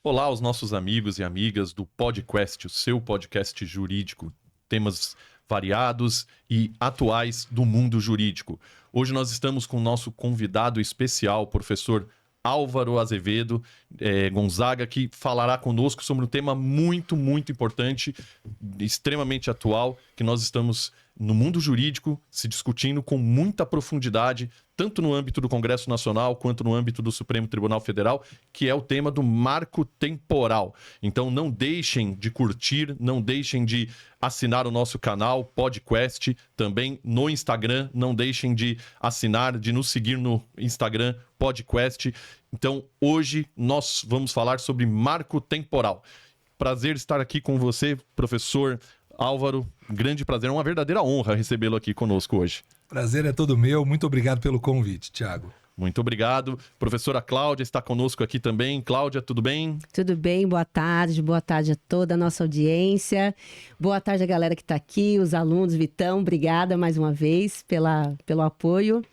Olá aos nossos amigos e amigas do PodQuest, o seu podcast jurídico. Temas variados e atuais do mundo jurídico. Hoje nós estamos com o nosso convidado especial, professor Álvaro Azevedo Gonzaga, que falará conosco sobre um tema muito importante, extremamente atual, que nós estamos no mundo jurídico se discutindo com muita profundidade, tanto no âmbito do Congresso Nacional quanto no âmbito do Supremo Tribunal Federal, que é o tema do marco temporal. Então não deixem de curtir, não deixem de assinar o nosso canal PodQuest, também no Instagram, não deixem de assinar, de nos seguir no Instagram PodQuest. Então hoje nós vamos falar sobre marco temporal. Prazer estar aqui com você, professor Álvaro, grande prazer, é uma verdadeira honra recebê-lo aqui conosco hoje. Prazer é todo meu, muito obrigado pelo convite, Thiago. Muito obrigado. Professora Cláudia está conosco aqui também. Cláudia, tudo bem? Tudo bem, boa tarde a toda a nossa audiência. Boa tarde a galera que está aqui, os alunos, Vitão, obrigada mais uma vez pelo apoio.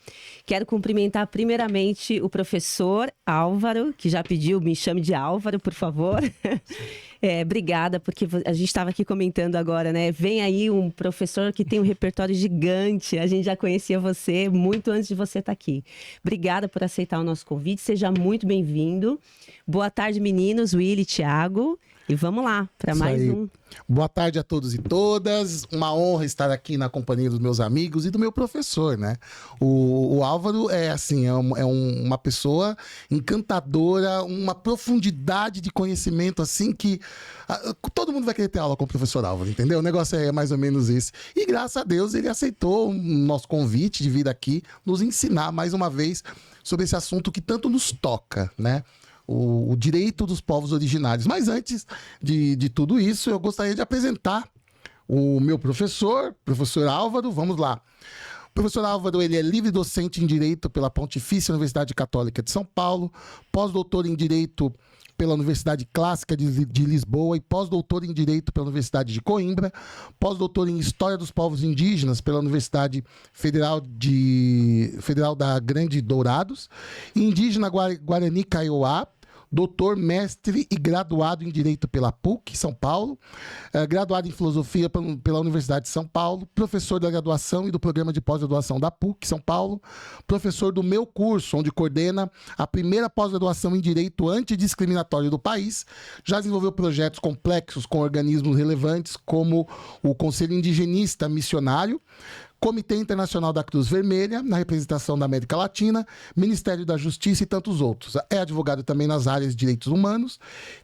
Quero cumprimentar primeiramente o professor Álvaro, que já pediu, me chame de Álvaro, por favor. Obrigada, porque a gente estava aqui comentando agora, né? Vem aí um professor que tem um repertório gigante. A gente já conhecia você muito antes de você estar aqui. Obrigada por aceitar o nosso convite. Seja muito bem-vindo. Boa tarde, meninos, Willy, Thiago. E vamos lá para mais um. Boa tarde a todos e todas. Uma honra estar aqui na companhia dos meus amigos e do meu professor, né? O Álvaro é assim, uma pessoa encantadora, uma profundidade de conhecimento assim que todo mundo vai querer ter aula com o professor Álvaro, entendeu? O negócio é mais ou menos esse. E graças a Deus ele aceitou o nosso convite de vir aqui nos ensinar mais uma vez sobre esse assunto que tanto nos toca, né? O direito dos povos originários. Mas antes de tudo isso, eu gostaria de apresentar o meu professor Álvaro. Vamos lá. O professor Álvaro, ele é livre docente em Direito pela Pontifícia Universidade Católica de São Paulo, pós-doutor em Direito pela Universidade Clássica de Lisboa e pós-doutor em Direito pela Universidade de Coimbra, pós-doutor em História dos Povos Indígenas pela Universidade Federal da Grande Dourados, indígena Guarani Kaiowá, doutor, mestre e graduado em Direito pela PUC, São Paulo, graduado em Filosofia pela Universidade de São Paulo, professor da graduação e do programa de pós-graduação da PUC, São Paulo, professor do meu curso, onde coordena a primeira pós-graduação em Direito Antidiscriminatório do país, já desenvolveu projetos complexos com organismos relevantes como o Conselho Indigenista Missionário, Comitê Internacional da Cruz Vermelha, na representação da América Latina, Ministério da Justiça e tantos outros. É advogado também nas áreas de direitos humanos,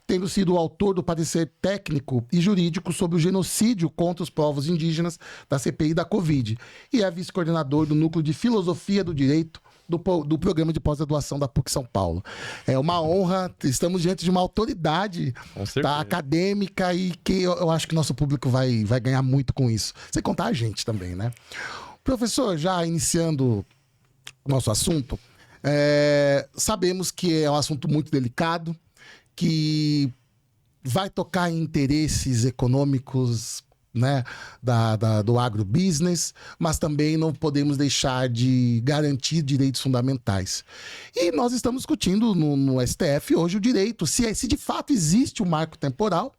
tendo sido o autor do parecer técnico e jurídico sobre o genocídio contra os povos indígenas da CPI da Covid. E é vice-coordenador do Núcleo de Filosofia do Direito do programa de pós-graduação da PUC São Paulo. É uma honra, estamos diante de uma autoridade acadêmica e que eu acho que nosso público vai ganhar muito com isso. Sem contar a gente também, né? Professor, já iniciando o nosso assunto, sabemos que é um assunto muito delicado, que vai tocar em interesses econômicos, né, do agrobusiness, mas também não podemos deixar de garantir direitos fundamentais. E nós estamos discutindo no STF hoje o direito, se de fato existe um marco temporal,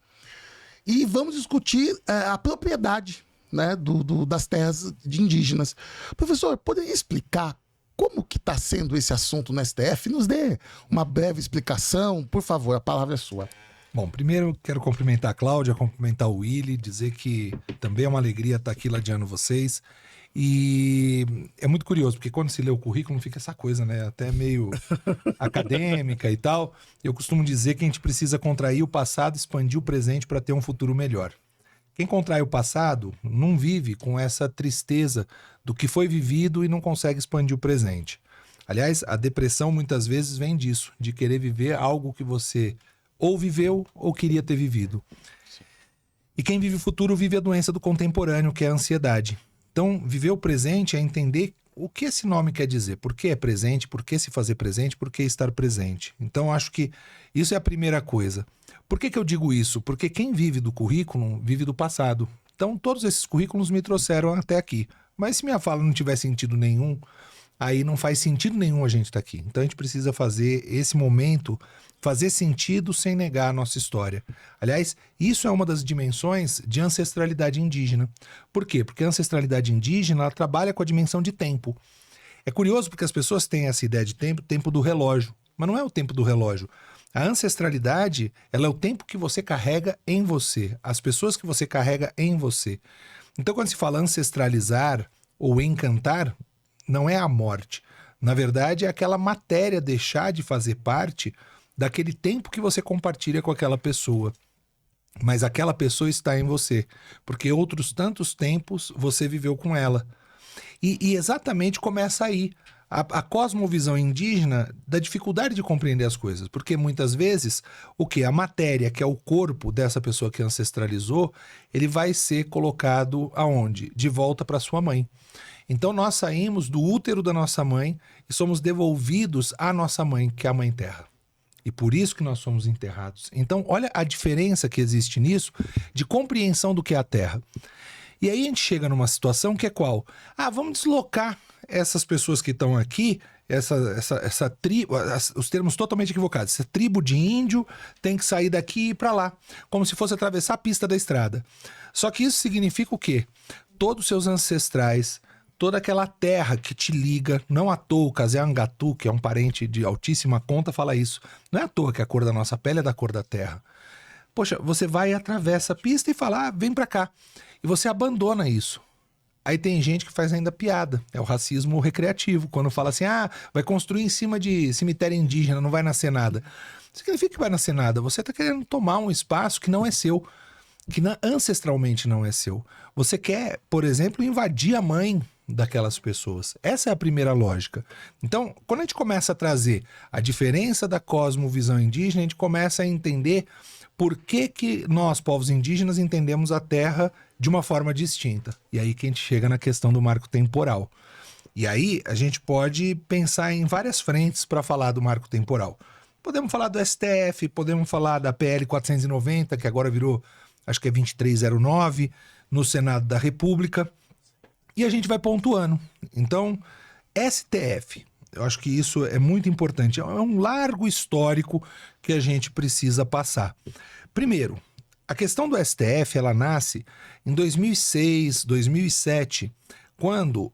e vamos discutir a propriedade, né, das terras de indígenas. Professor, poderia explicar como que está sendo esse assunto no STF? Nos dê uma breve explicação, por favor, a palavra é sua. Bom, primeiro quero cumprimentar a Cláudia, cumprimentar o Willy, dizer que também é uma alegria estar aqui ladeando vocês. E é muito curioso, porque quando se lê o currículo fica essa coisa, né? Até meio acadêmica e tal. Eu costumo dizer que a gente precisa contrair o passado, expandir o presente para ter um futuro melhor. Quem contrai o passado não vive com essa tristeza do que foi vivido e não consegue expandir o presente. Aliás, a depressão muitas vezes vem disso, de querer viver algo que você ou viveu ou queria ter vivido. E quem vive o futuro vive a doença do contemporâneo, que é a ansiedade. Então, viver o presente é entender o que esse nome quer dizer. Por que é presente? Por que se fazer presente? Por que estar presente? Então, acho que isso é a primeira coisa. Por que eu digo isso? Porque quem vive do currículo vive do passado. Então, todos esses currículos me trouxeram até aqui. Mas se minha fala não tiver sentido nenhum, aí não faz sentido nenhum a gente estar aqui. Então a gente precisa fazer esse momento fazer sentido sem negar a nossa história. Aliás, isso é uma das dimensões de ancestralidade indígena. Por quê? Porque a ancestralidade indígena ela trabalha com a dimensão de tempo. É curioso porque as pessoas têm essa ideia de tempo, tempo do relógio, mas não é o tempo do relógio. A ancestralidade, ela é o tempo que você carrega em você, as pessoas que você carrega em você. Então, quando se fala ancestralizar ou encantar, não é a morte. Na verdade, é aquela matéria deixar de fazer parte daquele tempo que você compartilha com aquela pessoa. Mas aquela pessoa está em você, porque outros tantos tempos você viveu com ela. E exatamente começa aí a cosmovisão indígena da dificuldade de compreender as coisas, porque muitas vezes o que? A matéria, que é o corpo dessa pessoa que ancestralizou, ele vai ser colocado aonde? De volta para sua mãe. Então nós saímos do útero da nossa mãe e somos devolvidos à nossa mãe, que é a Mãe Terra. E por isso que nós somos enterrados. Então olha a diferença que existe nisso de compreensão do que é a Terra. E aí a gente chega numa situação que é qual? Vamos deslocar essas pessoas que estão aqui, essa tribo, os termos totalmente equivocados. Essa tribo de índio tem que sair daqui e ir para lá, como se fosse atravessar a pista da estrada. Só que isso significa o quê? Todos os seus ancestrais, toda aquela terra que te liga, não à toa o Kazé Angatu, que é um parente de altíssima conta, fala isso. Não é à toa que a cor da nossa pele é da cor da terra. Poxa, você vai e atravessa a pista e fala, vem pra cá. E você abandona isso. Aí tem gente que faz ainda piada. É o racismo recreativo. Quando fala assim, vai construir em cima de cemitério indígena, não vai nascer nada. Significa que vai nascer nada. Você está querendo tomar um espaço que não é seu. Que ancestralmente não é seu. Você quer, por exemplo, invadir a mãe daquelas pessoas. Essa é a primeira lógica. Então, quando a gente começa a trazer a diferença da cosmovisão indígena, a gente começa a entender por que nós, povos indígenas, entendemos a Terra de uma forma distinta. E aí que a gente chega na questão do marco temporal. E aí a gente pode pensar em várias frentes para falar do marco temporal. Podemos falar do STF, podemos falar da PL 490, que agora virou, acho que é 2309, no Senado da República. E a gente vai pontuando. Então, STF, eu acho que isso é muito importante. É um largo histórico que a gente precisa passar. Primeiro, a questão do STF, ela nasce em 2006, 2007, quando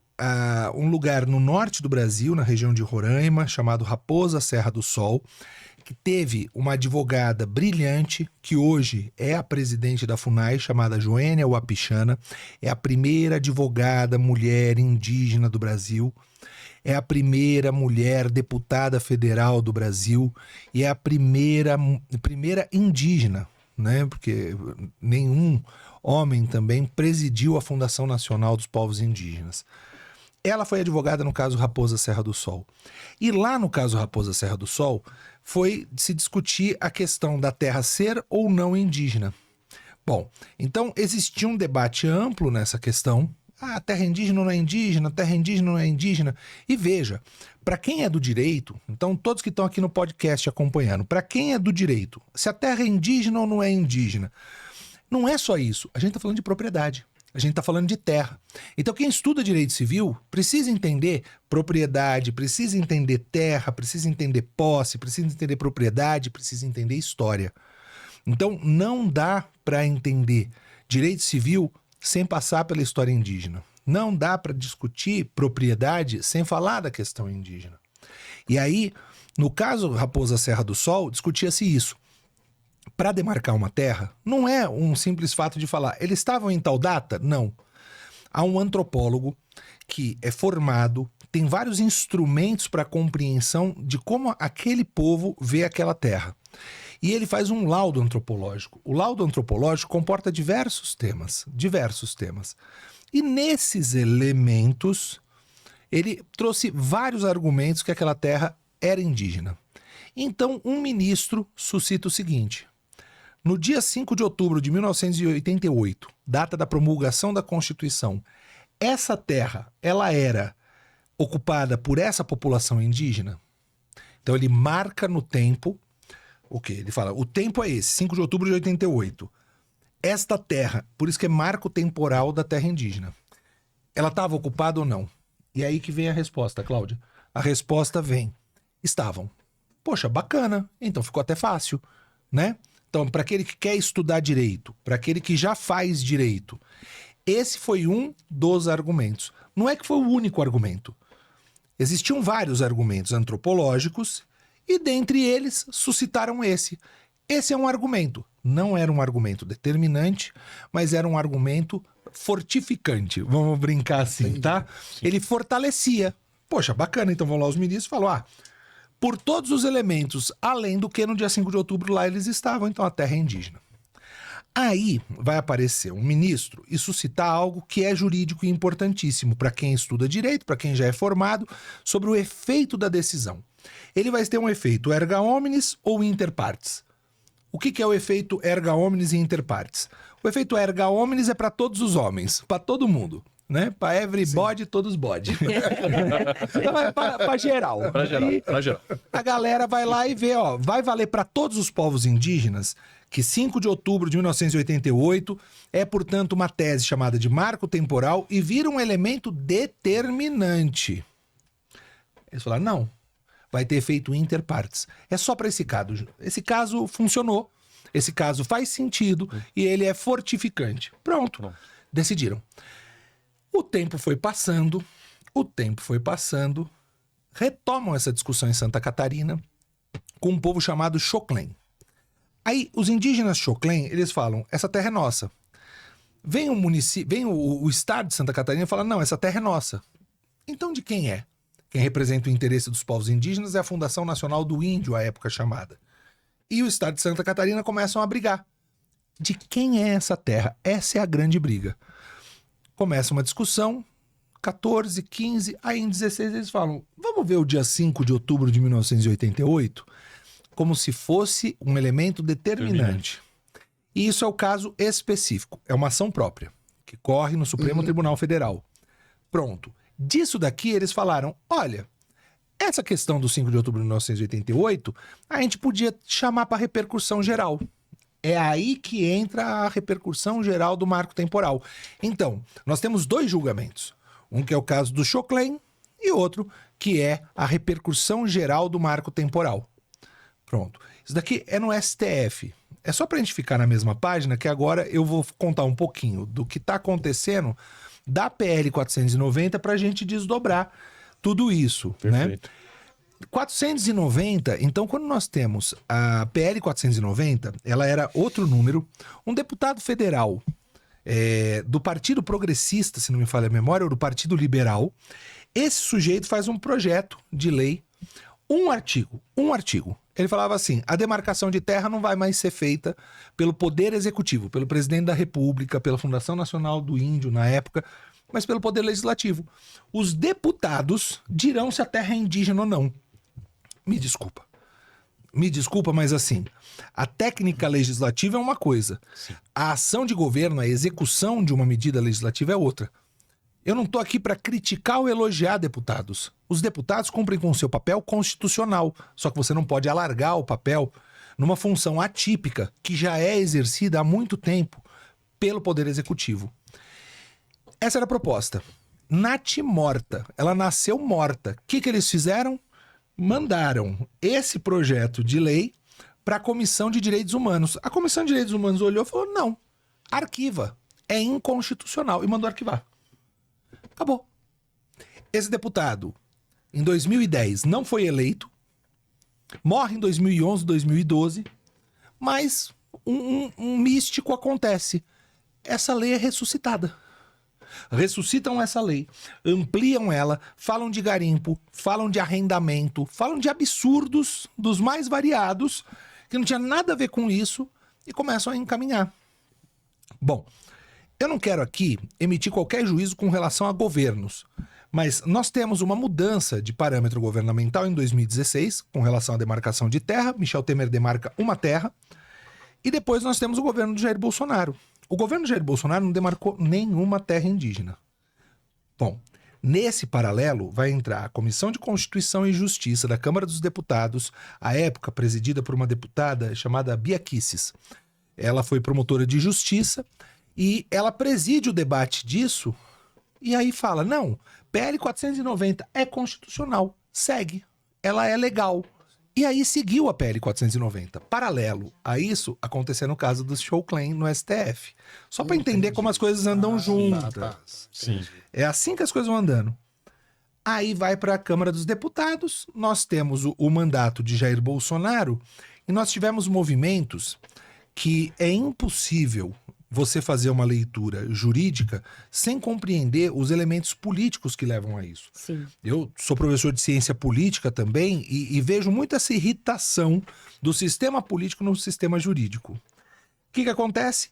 um lugar no norte do Brasil, na região de Roraima, chamado Raposa Serra do Sol, que teve uma advogada brilhante, que hoje é a presidente da FUNAI, chamada Joênia Wapichana, é a primeira advogada mulher indígena do Brasil, é a primeira mulher deputada federal do Brasil e é a primeira indígena, né? Porque nenhum homem também presidiu a Fundação Nacional dos Povos Indígenas. Ela foi advogada no caso Raposa Serra do Sol. E lá no caso Raposa Serra do Sol, foi se discutir a questão da terra ser ou não indígena. Bom, então existia um debate amplo nessa questão. Terra indígena não é indígena, terra indígena não é indígena. E veja, para quem é do direito, então todos que estão aqui no podcast acompanhando, para quem é do direito, se a terra é indígena ou não é indígena, não é só isso. A gente está falando de propriedade. A gente está falando de terra. Então quem estuda direito civil precisa entender propriedade, precisa entender terra, precisa entender posse, precisa entender propriedade, precisa entender história. Então não dá para entender direito civil sem passar pela história indígena. Não dá para discutir propriedade sem falar da questão indígena. E aí, no caso Raposa Serra do Sol, discutia-se isso. Para demarcar uma terra, não é um simples fato de falar, eles estavam em tal data? Não. Há um antropólogo que é formado, tem vários instrumentos para a compreensão de como aquele povo vê aquela terra. E ele faz um laudo antropológico. O laudo antropológico comporta diversos temas. E nesses elementos, ele trouxe vários argumentos que aquela terra era indígena. Então, um ministro suscita o seguinte: no dia 5 de outubro de 1988, data da promulgação da Constituição, essa terra, ela era ocupada por essa população indígena? Então ele marca no tempo, o quê? Ele fala, o tempo é esse, 5 de outubro de 88. Esta terra, por isso que é marco temporal da terra indígena, ela estava ocupada ou não? E E aí que vem a resposta, Cláudia. A resposta vem. Estavam. Poxa, bacana. Então ficou até fácil, né? Então, para aquele que quer estudar direito, para aquele que já faz direito, esse foi um dos argumentos. Não é que foi o único argumento. Existiam vários argumentos antropológicos e dentre eles suscitaram esse. Esse é um argumento. Não era um argumento determinante, mas era um argumento fortificante. Vamos brincar assim, tá? Ele fortalecia. Poxa, bacana. Então vão lá os ministros e falam, por todos os elementos, além do que no dia 5 de outubro lá eles estavam, então a terra é indígena. Aí vai aparecer um ministro e suscitar algo que é jurídico e importantíssimo para quem estuda direito, para quem já é formado, sobre o efeito da decisão. Ele vai ter um efeito erga omnes ou inter partes. O que é o efeito erga omnes e inter partes? O efeito erga omnes é para todos os homens, para todo mundo, né? Para everybody, todos body. Então é para geral. Para geral. A galera vai lá e vê, vai valer para todos os povos indígenas que 5 de outubro de 1988 é, portanto, uma tese chamada de marco temporal e vira um elemento determinante. Eles falaram, não, vai ter efeito inter partes. É só para esse caso. Esse caso funcionou, esse caso faz sentido e ele é fortificante. Pronto, decidiram. O tempo foi passando, retomam essa discussão em Santa Catarina com um povo chamado Xoclen. Aí, os indígenas Xoclen, eles falam, essa terra é nossa. Vem o estado de Santa Catarina e fala, não, essa terra é nossa. Então, de quem é? Quem representa o interesse dos povos indígenas é a Fundação Nacional do Índio, à época chamada. E o estado de Santa Catarina começam a brigar. De quem é essa terra? Essa é a grande briga. Começa uma discussão, 14, 15, aí em 16 eles falam, vamos ver o dia 5 de outubro de 1988 como se fosse um elemento determinante. E isso é o caso específico, é uma ação própria, que corre no Supremo Tribunal Federal. Pronto. Disso daqui eles falaram, olha, essa questão do 5 de outubro de 1988, a gente podia chamar para repercussão geral. É aí que entra a repercussão geral do marco temporal. Então, nós temos dois julgamentos. Um que é o caso do Xoclen e outro que é a repercussão geral do marco temporal. Pronto. Isso daqui é no STF. É só para a gente ficar na mesma página que agora eu vou contar um pouquinho do que está acontecendo da PL 490 para a gente desdobrar tudo isso. Perfeito. Né? 490, então quando nós temos a PL 490, ela era outro número, um deputado federal do Partido Progressista, se não me falha a memória, ou do Partido Liberal, esse sujeito faz um projeto de lei, um artigo. Ele falava assim, a demarcação de terra não vai mais ser feita pelo Poder Executivo, pelo Presidente da República, pela Fundação Nacional do Índio na época, mas pelo Poder Legislativo. Os deputados dirão se a terra é indígena ou não. Me desculpa, mas assim, a técnica legislativa é uma coisa. Sim. A ação de governo, a execução de uma medida legislativa é outra. Eu não estou aqui para criticar ou elogiar deputados. Os deputados cumprem com o seu papel constitucional, só que você não pode alargar o papel numa função atípica que já é exercida há muito tempo pelo Poder Executivo. Essa era a proposta. Nath morta. Ela nasceu morta. O que eles fizeram? Mandaram esse projeto de lei para a Comissão de Direitos Humanos. A Comissão de Direitos Humanos olhou e falou, não, arquiva. É inconstitucional. E mandou arquivar. Acabou. Esse deputado, em 2010, não foi eleito, morre em 2011, 2012, mas um místico acontece. Essa lei é ressuscitada. Ressuscitam essa lei, ampliam ela, falam de garimpo, falam de arrendamento, falam de absurdos dos mais variados, que não tinha nada a ver com isso, e começam a encaminhar. Bom, eu não quero aqui emitir qualquer juízo com relação a governos, mas nós temos uma mudança de parâmetro governamental em 2016, com relação à demarcação de terra. Michel Temer demarca uma terra, e depois nós temos o governo de Jair Bolsonaro. O governo de Jair Bolsonaro não demarcou nenhuma terra indígena. Bom, nesse paralelo vai entrar a Comissão de Constituição e Justiça da Câmara dos Deputados, à época presidida por uma deputada chamada Bia Kicis. Ela foi promotora de justiça e ela preside o debate disso E aí fala, não, PL 490 é constitucional, segue, ela é legal. E aí seguiu a PL 490. Paralelo a isso, aconteceu no caso do show claim no STF. Só para entender como as coisas andam juntas. Sim. É assim que as coisas vão andando. Aí vai para a Câmara dos Deputados, nós temos o mandato de Jair Bolsonaro e nós tivemos movimentos que é impossível você fazer uma leitura jurídica sem compreender os elementos políticos que levam a isso. Sim. Eu sou professor de ciência política também e vejo muito essa irritação do sistema político no sistema jurídico. O que acontece?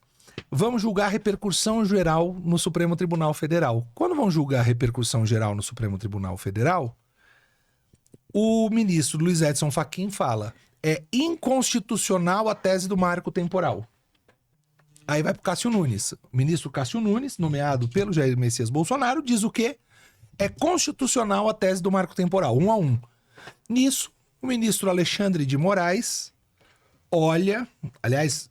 Vamos julgar a repercussão geral no Supremo Tribunal Federal. Quando vão julgar a repercussão geral no Supremo Tribunal Federal, o ministro Luiz Edson Fachin fala: é inconstitucional a tese do marco temporal. Aí vai para o Cássio Nunes. O ministro Cássio Nunes, nomeado pelo Jair Messias Bolsonaro, diz o quê? É constitucional a tese do marco temporal, 1 a 1. Nisso, o ministro Alexandre de Moraes olha, aliás,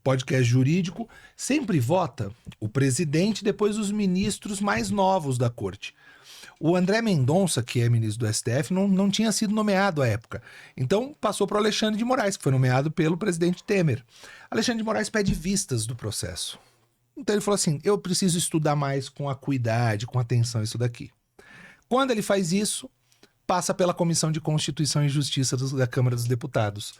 podcast jurídico, sempre vota o presidente, depois os ministros mais novos da corte. O André Mendonça, que é ministro do STF, não tinha sido nomeado à época. Então passou para o Alexandre de Moraes, que foi nomeado pelo presidente Temer. Alexandre de Moraes pede vistas do processo. Então ele falou assim, eu preciso estudar mais com acuidade, com atenção isso daqui. Quando ele faz isso, passa pela Comissão de Constituição e Justiça da Câmara dos Deputados.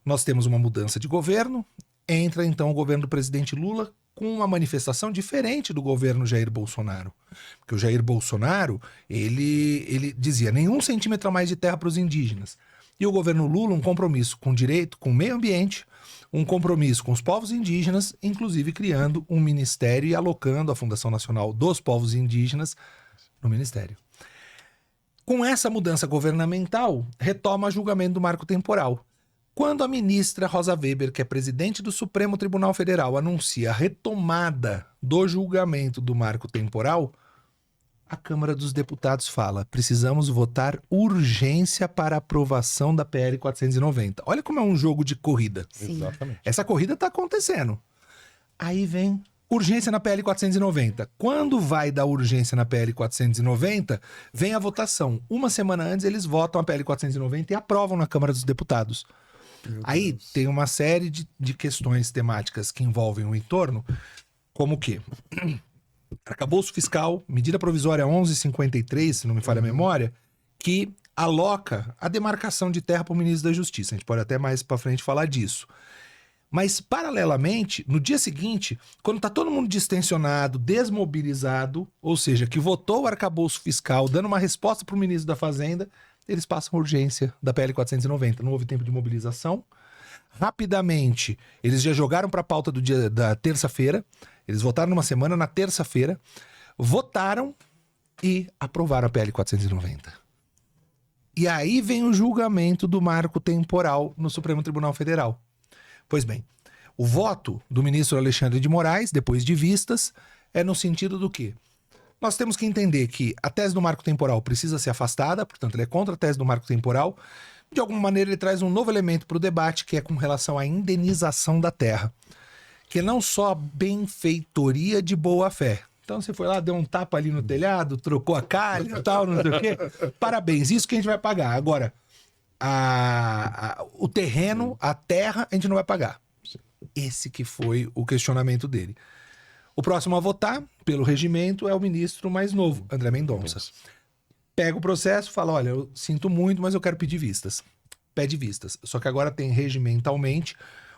Nós temos uma mudança de governo, entra então o governo do presidente Lula com uma manifestação diferente do governo Jair Bolsonaro. Porque o Jair Bolsonaro, ele dizia nenhum centímetro a mais de terra para os indígenas. E o governo Lula, um compromisso com o direito, com o meio ambiente, um compromisso com os povos indígenas, inclusive criando um ministério e alocando a Fundação Nacional dos Povos Indígenas no ministério. Com essa mudança governamental, retoma o julgamento do marco temporal. Quando a ministra Rosa Weber, que é presidente do Supremo Tribunal Federal, anuncia a retomada do julgamento do marco temporal, a Câmara dos Deputados fala: precisamos votar urgência para aprovação da PL 490. Olha como é um jogo de corrida. Sim. Exatamente. Essa corrida está acontecendo. Aí vem urgência na PL 490. Quando vai dar urgência na PL 490, vem a votação. Uma semana antes, eles votam a PL 490 e aprovam na Câmara dos Deputados. Aí tem uma série de questões temáticas que envolvem o entorno, como o quê? Arcabouço fiscal, medida provisória 1153, se não me falha a memória, que aloca a demarcação de terra para o ministro da Justiça. A gente pode até mais para frente falar disso. Mas, paralelamente, no dia seguinte, quando está todo mundo distensionado, desmobilizado, ou seja, que votou o arcabouço fiscal, dando uma resposta para o ministro da Fazenda, eles passam a urgência da PL 490. Não houve tempo de mobilização. Rapidamente, eles já jogaram para a pauta da terça-feira. Eles votaram numa semana, na terça-feira. Votaram e aprovaram a PL 490. E aí vem o julgamento do marco temporal no Supremo Tribunal Federal. Pois bem, o voto do ministro Alexandre de Moraes, depois de vistas, é no sentido do quê? Nós temos que entender que a tese do marco temporal precisa ser afastada, portanto, ele é contra a tese do marco temporal. De alguma maneira, ele traz um novo elemento para o debate, que é com relação à indenização da terra, que é não só a benfeitoria de boa-fé. Então, você foi lá, deu um tapa ali no telhado, trocou a calha e tal, não sei o quê. Parabéns, isso que a gente vai pagar. Agora, o terreno, a terra, a gente não vai pagar. Esse que foi o questionamento dele. O próximo a votar, pelo regimento, é o ministro mais novo, André Mendonça. Pega o processo e fala, olha, eu sinto muito, mas eu quero pedir vistas. Pede vistas. Só que agora tem regimentalmente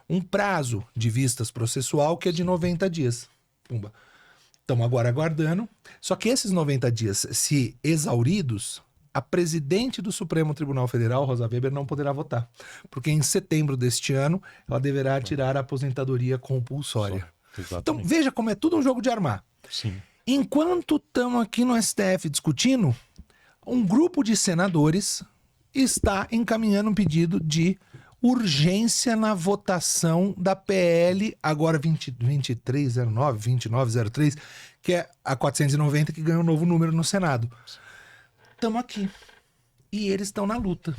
um prazo de vistas processual que é de 90 dias. Pumba. Estamos agora aguardando. Só que esses 90 dias, se exauridos, a presidente do Supremo Tribunal Federal, Rosa Weber, não poderá votar. Porque em setembro deste ano, ela deverá tirar a aposentadoria compulsória. Exatamente. Então, veja como é tudo um jogo de armar. Sim. Enquanto estamos aqui no STF discutindo, um grupo de senadores está encaminhando um pedido de urgência na votação da PL, agora 2309, 2903, que é a 490, que ganhou um novo número no Senado. Estamos aqui. E eles estão na luta.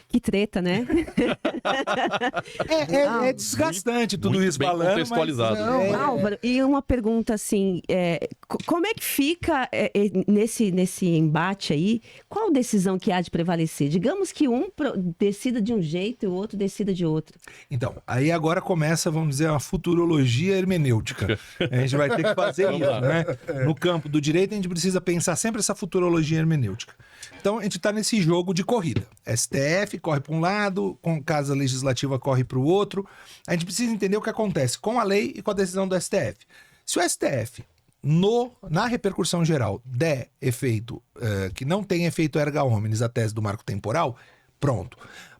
Que treta, né? É desgastante tudo muito isso bem falando, contextualizado. mas não, Álvaro, e uma pergunta assim, como é que fica nesse embate aí, qual decisão que há de prevalecer? Digamos que um decida de um jeito e o outro decida de outro. Então, aí agora começa, vamos dizer, uma futurologia hermenêutica. A gente vai ter que fazer isso, né? No campo do direito, a gente precisa pensar sempre essa futurologia hermenêutica. Então, a gente está nesse jogo de corrida. STF corre para um lado, com Casa Legislativa corre para o outro. A gente precisa entender o que acontece com a lei e com a decisão do STF. Se o STF, na repercussão geral, der efeito, que não tem efeito erga omnes, a tese do marco temporal, pronto.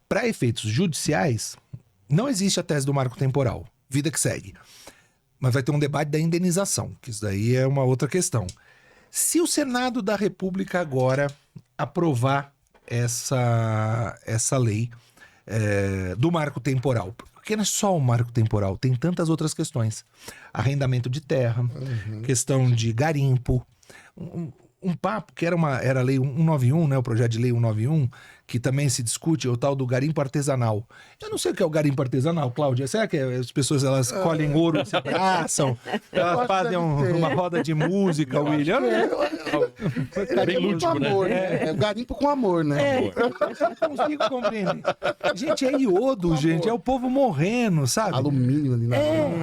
Para efeitos judiciais, não existe a tese do marco temporal. Vida que segue. Mas vai ter um debate da indenização, que isso daí é uma outra questão. Se o Senado da República agora aprovar essa lei do marco temporal, porque não é só o marco temporal, tem tantas outras questões. Arrendamento de terra, questão de garimpo, um papo que era a lei 191, né, o projeto de lei 191, que também se discute, é o tal do garimpo artesanal. Eu não sei o que é o garimpo artesanal, Cláudia. Será que as pessoas elas colhem ouro, se abraçam, elas fazem uma roda de música, William? É bem lúdico, né? Amor, né? É garimpo com amor, né? Eu não consigo compreender. Gente, é iodo, gente. É o povo morrendo, sabe? Alumínio ali na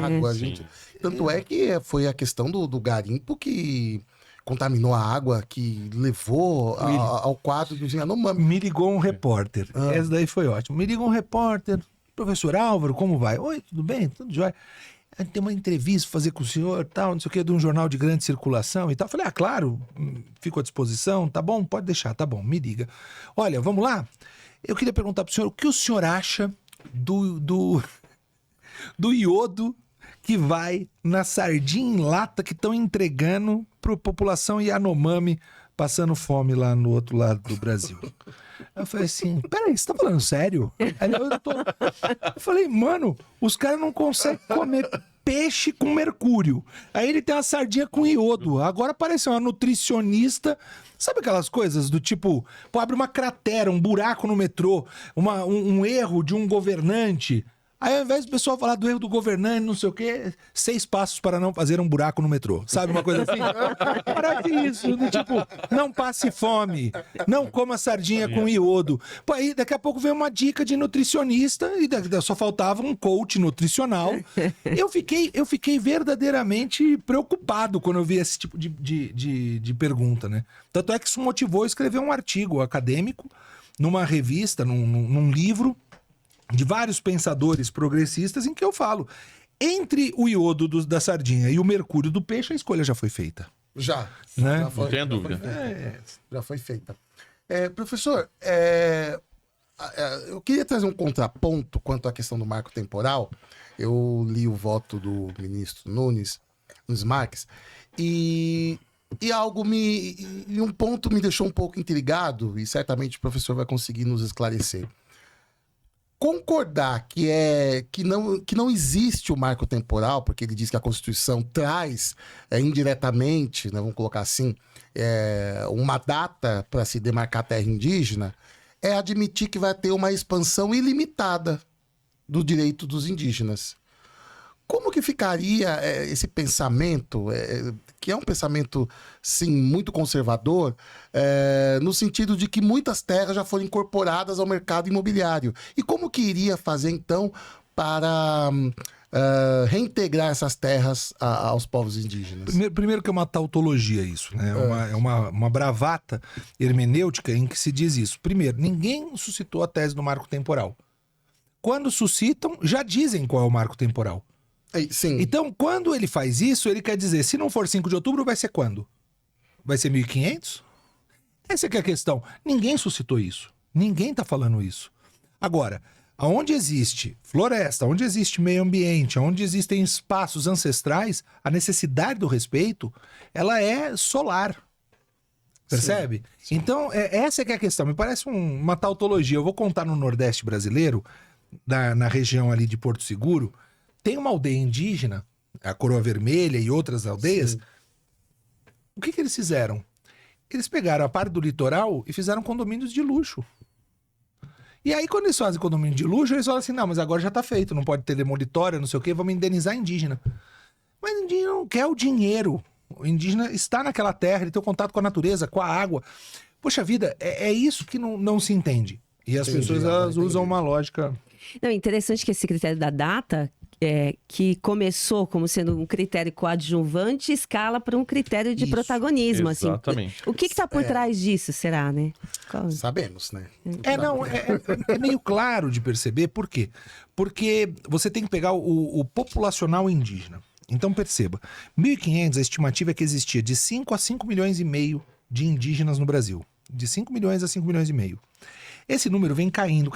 água, gente. Tanto é que foi a questão do garimpo que contaminou a água, que levou ao quadro do Yanomami. Me ligou um repórter. Essa daí foi ótimo. Me ligou um repórter. Professor Álvaro, como vai? Oi, tudo bem? Tudo jóia? Tem uma entrevista pra fazer com o senhor, tal, não sei o que, de um jornal de grande circulação e tal. Falei, claro, fico à disposição, tá bom? Pode deixar, tá bom, me liga. Olha, vamos lá? Eu queria perguntar pro senhor, o que o senhor acha do iodo que vai na sardinha em lata que estão entregando para população Yanomami passando fome lá no outro lado do Brasil? Eu falei assim, peraí, você tá falando sério? Aí eu falei, mano, os caras não conseguem comer peixe com mercúrio. Aí ele tem uma sardinha com iodo. Agora parece uma nutricionista. Sabe aquelas coisas do tipo, abre uma cratera, um buraco no metrô, um erro de um governante. Aí, ao invés do pessoal falar do erro do governante, não sei o quê, 6 passos para não fazer um buraco no metrô. Sabe uma coisa assim? Parece isso, do tipo, não passe fome, não coma sardinha com iodo. Pô, aí daqui a pouco vem uma dica de nutricionista e só faltava um coach nutricional. Eu fiquei verdadeiramente preocupado quando eu vi esse tipo de pergunta, né? Tanto é que isso motivou a escrever um artigo acadêmico numa revista, num livro, de vários pensadores progressistas, em que eu falo, entre o iodo da sardinha e o mercúrio do peixe, a escolha já foi feita. Já. Né? Já foi, Não tenha dúvida. Já foi feita. Professor, eu queria trazer um contraponto quanto à questão do marco temporal. Eu li o voto do ministro Nunes Marques, e um ponto me deixou um pouco intrigado, e certamente o professor vai conseguir nos esclarecer. Concordar que não existe o marco temporal, porque ele diz que a Constituição traz indiretamente, né, vamos colocar assim, uma data para se demarcar terra indígena, é admitir que vai ter uma expansão ilimitada do direito dos indígenas. Como que ficaria esse pensamento, que é um pensamento, sim, muito conservador, no sentido de que muitas terras já foram incorporadas ao mercado imobiliário? E como que iria fazer, então, para reintegrar essas terras aos povos indígenas? Primeiro que é uma tautologia isso, né? É uma bravata hermenêutica em que se diz isso. Primeiro, ninguém suscitou a tese do marco temporal. Quando suscitam, já dizem qual é o marco temporal. Sim. Então, quando ele faz isso, ele quer dizer, se não for 5 de outubro, vai ser quando? Vai ser 1500? Essa que é a questão. Ninguém suscitou isso. Ninguém está falando isso. Agora, aonde existe floresta, onde existe meio ambiente, onde existem espaços ancestrais, a necessidade do respeito, ela é solar. Percebe? Sim. Então, essa que é a questão. Me parece uma tautologia. Eu vou contar no Nordeste brasileiro, na região ali de Porto Seguro, tem uma aldeia indígena, a Coroa Vermelha e outras aldeias. Sim. O que eles fizeram? Eles pegaram a parte do litoral e fizeram condomínios de luxo. E aí, quando eles fazem condomínio de luxo, eles falam assim, não, mas agora já tá feito, não pode ter demolitória, não sei o quê, vamos indenizar indígena. Mas o indígena não quer o dinheiro. O indígena está naquela terra, ele tem um contato com a natureza, com a água. Poxa vida, é isso que não se entende. E as pessoas, elas usam uma lógica... Não, é interessante que esse critério da data, que começou como sendo um critério coadjuvante, escala para um critério de protagonismo. Exatamente. Assim. O que está por trás disso, será, né? Sabemos, né? É meio claro de perceber. Por quê? Porque você tem que pegar o populacional indígena. Então perceba, 1500 a estimativa é que existia de 5 a 5 milhões e meio de indígenas no Brasil. De 5 milhões a 5 milhões e meio. Esse número vem caindo.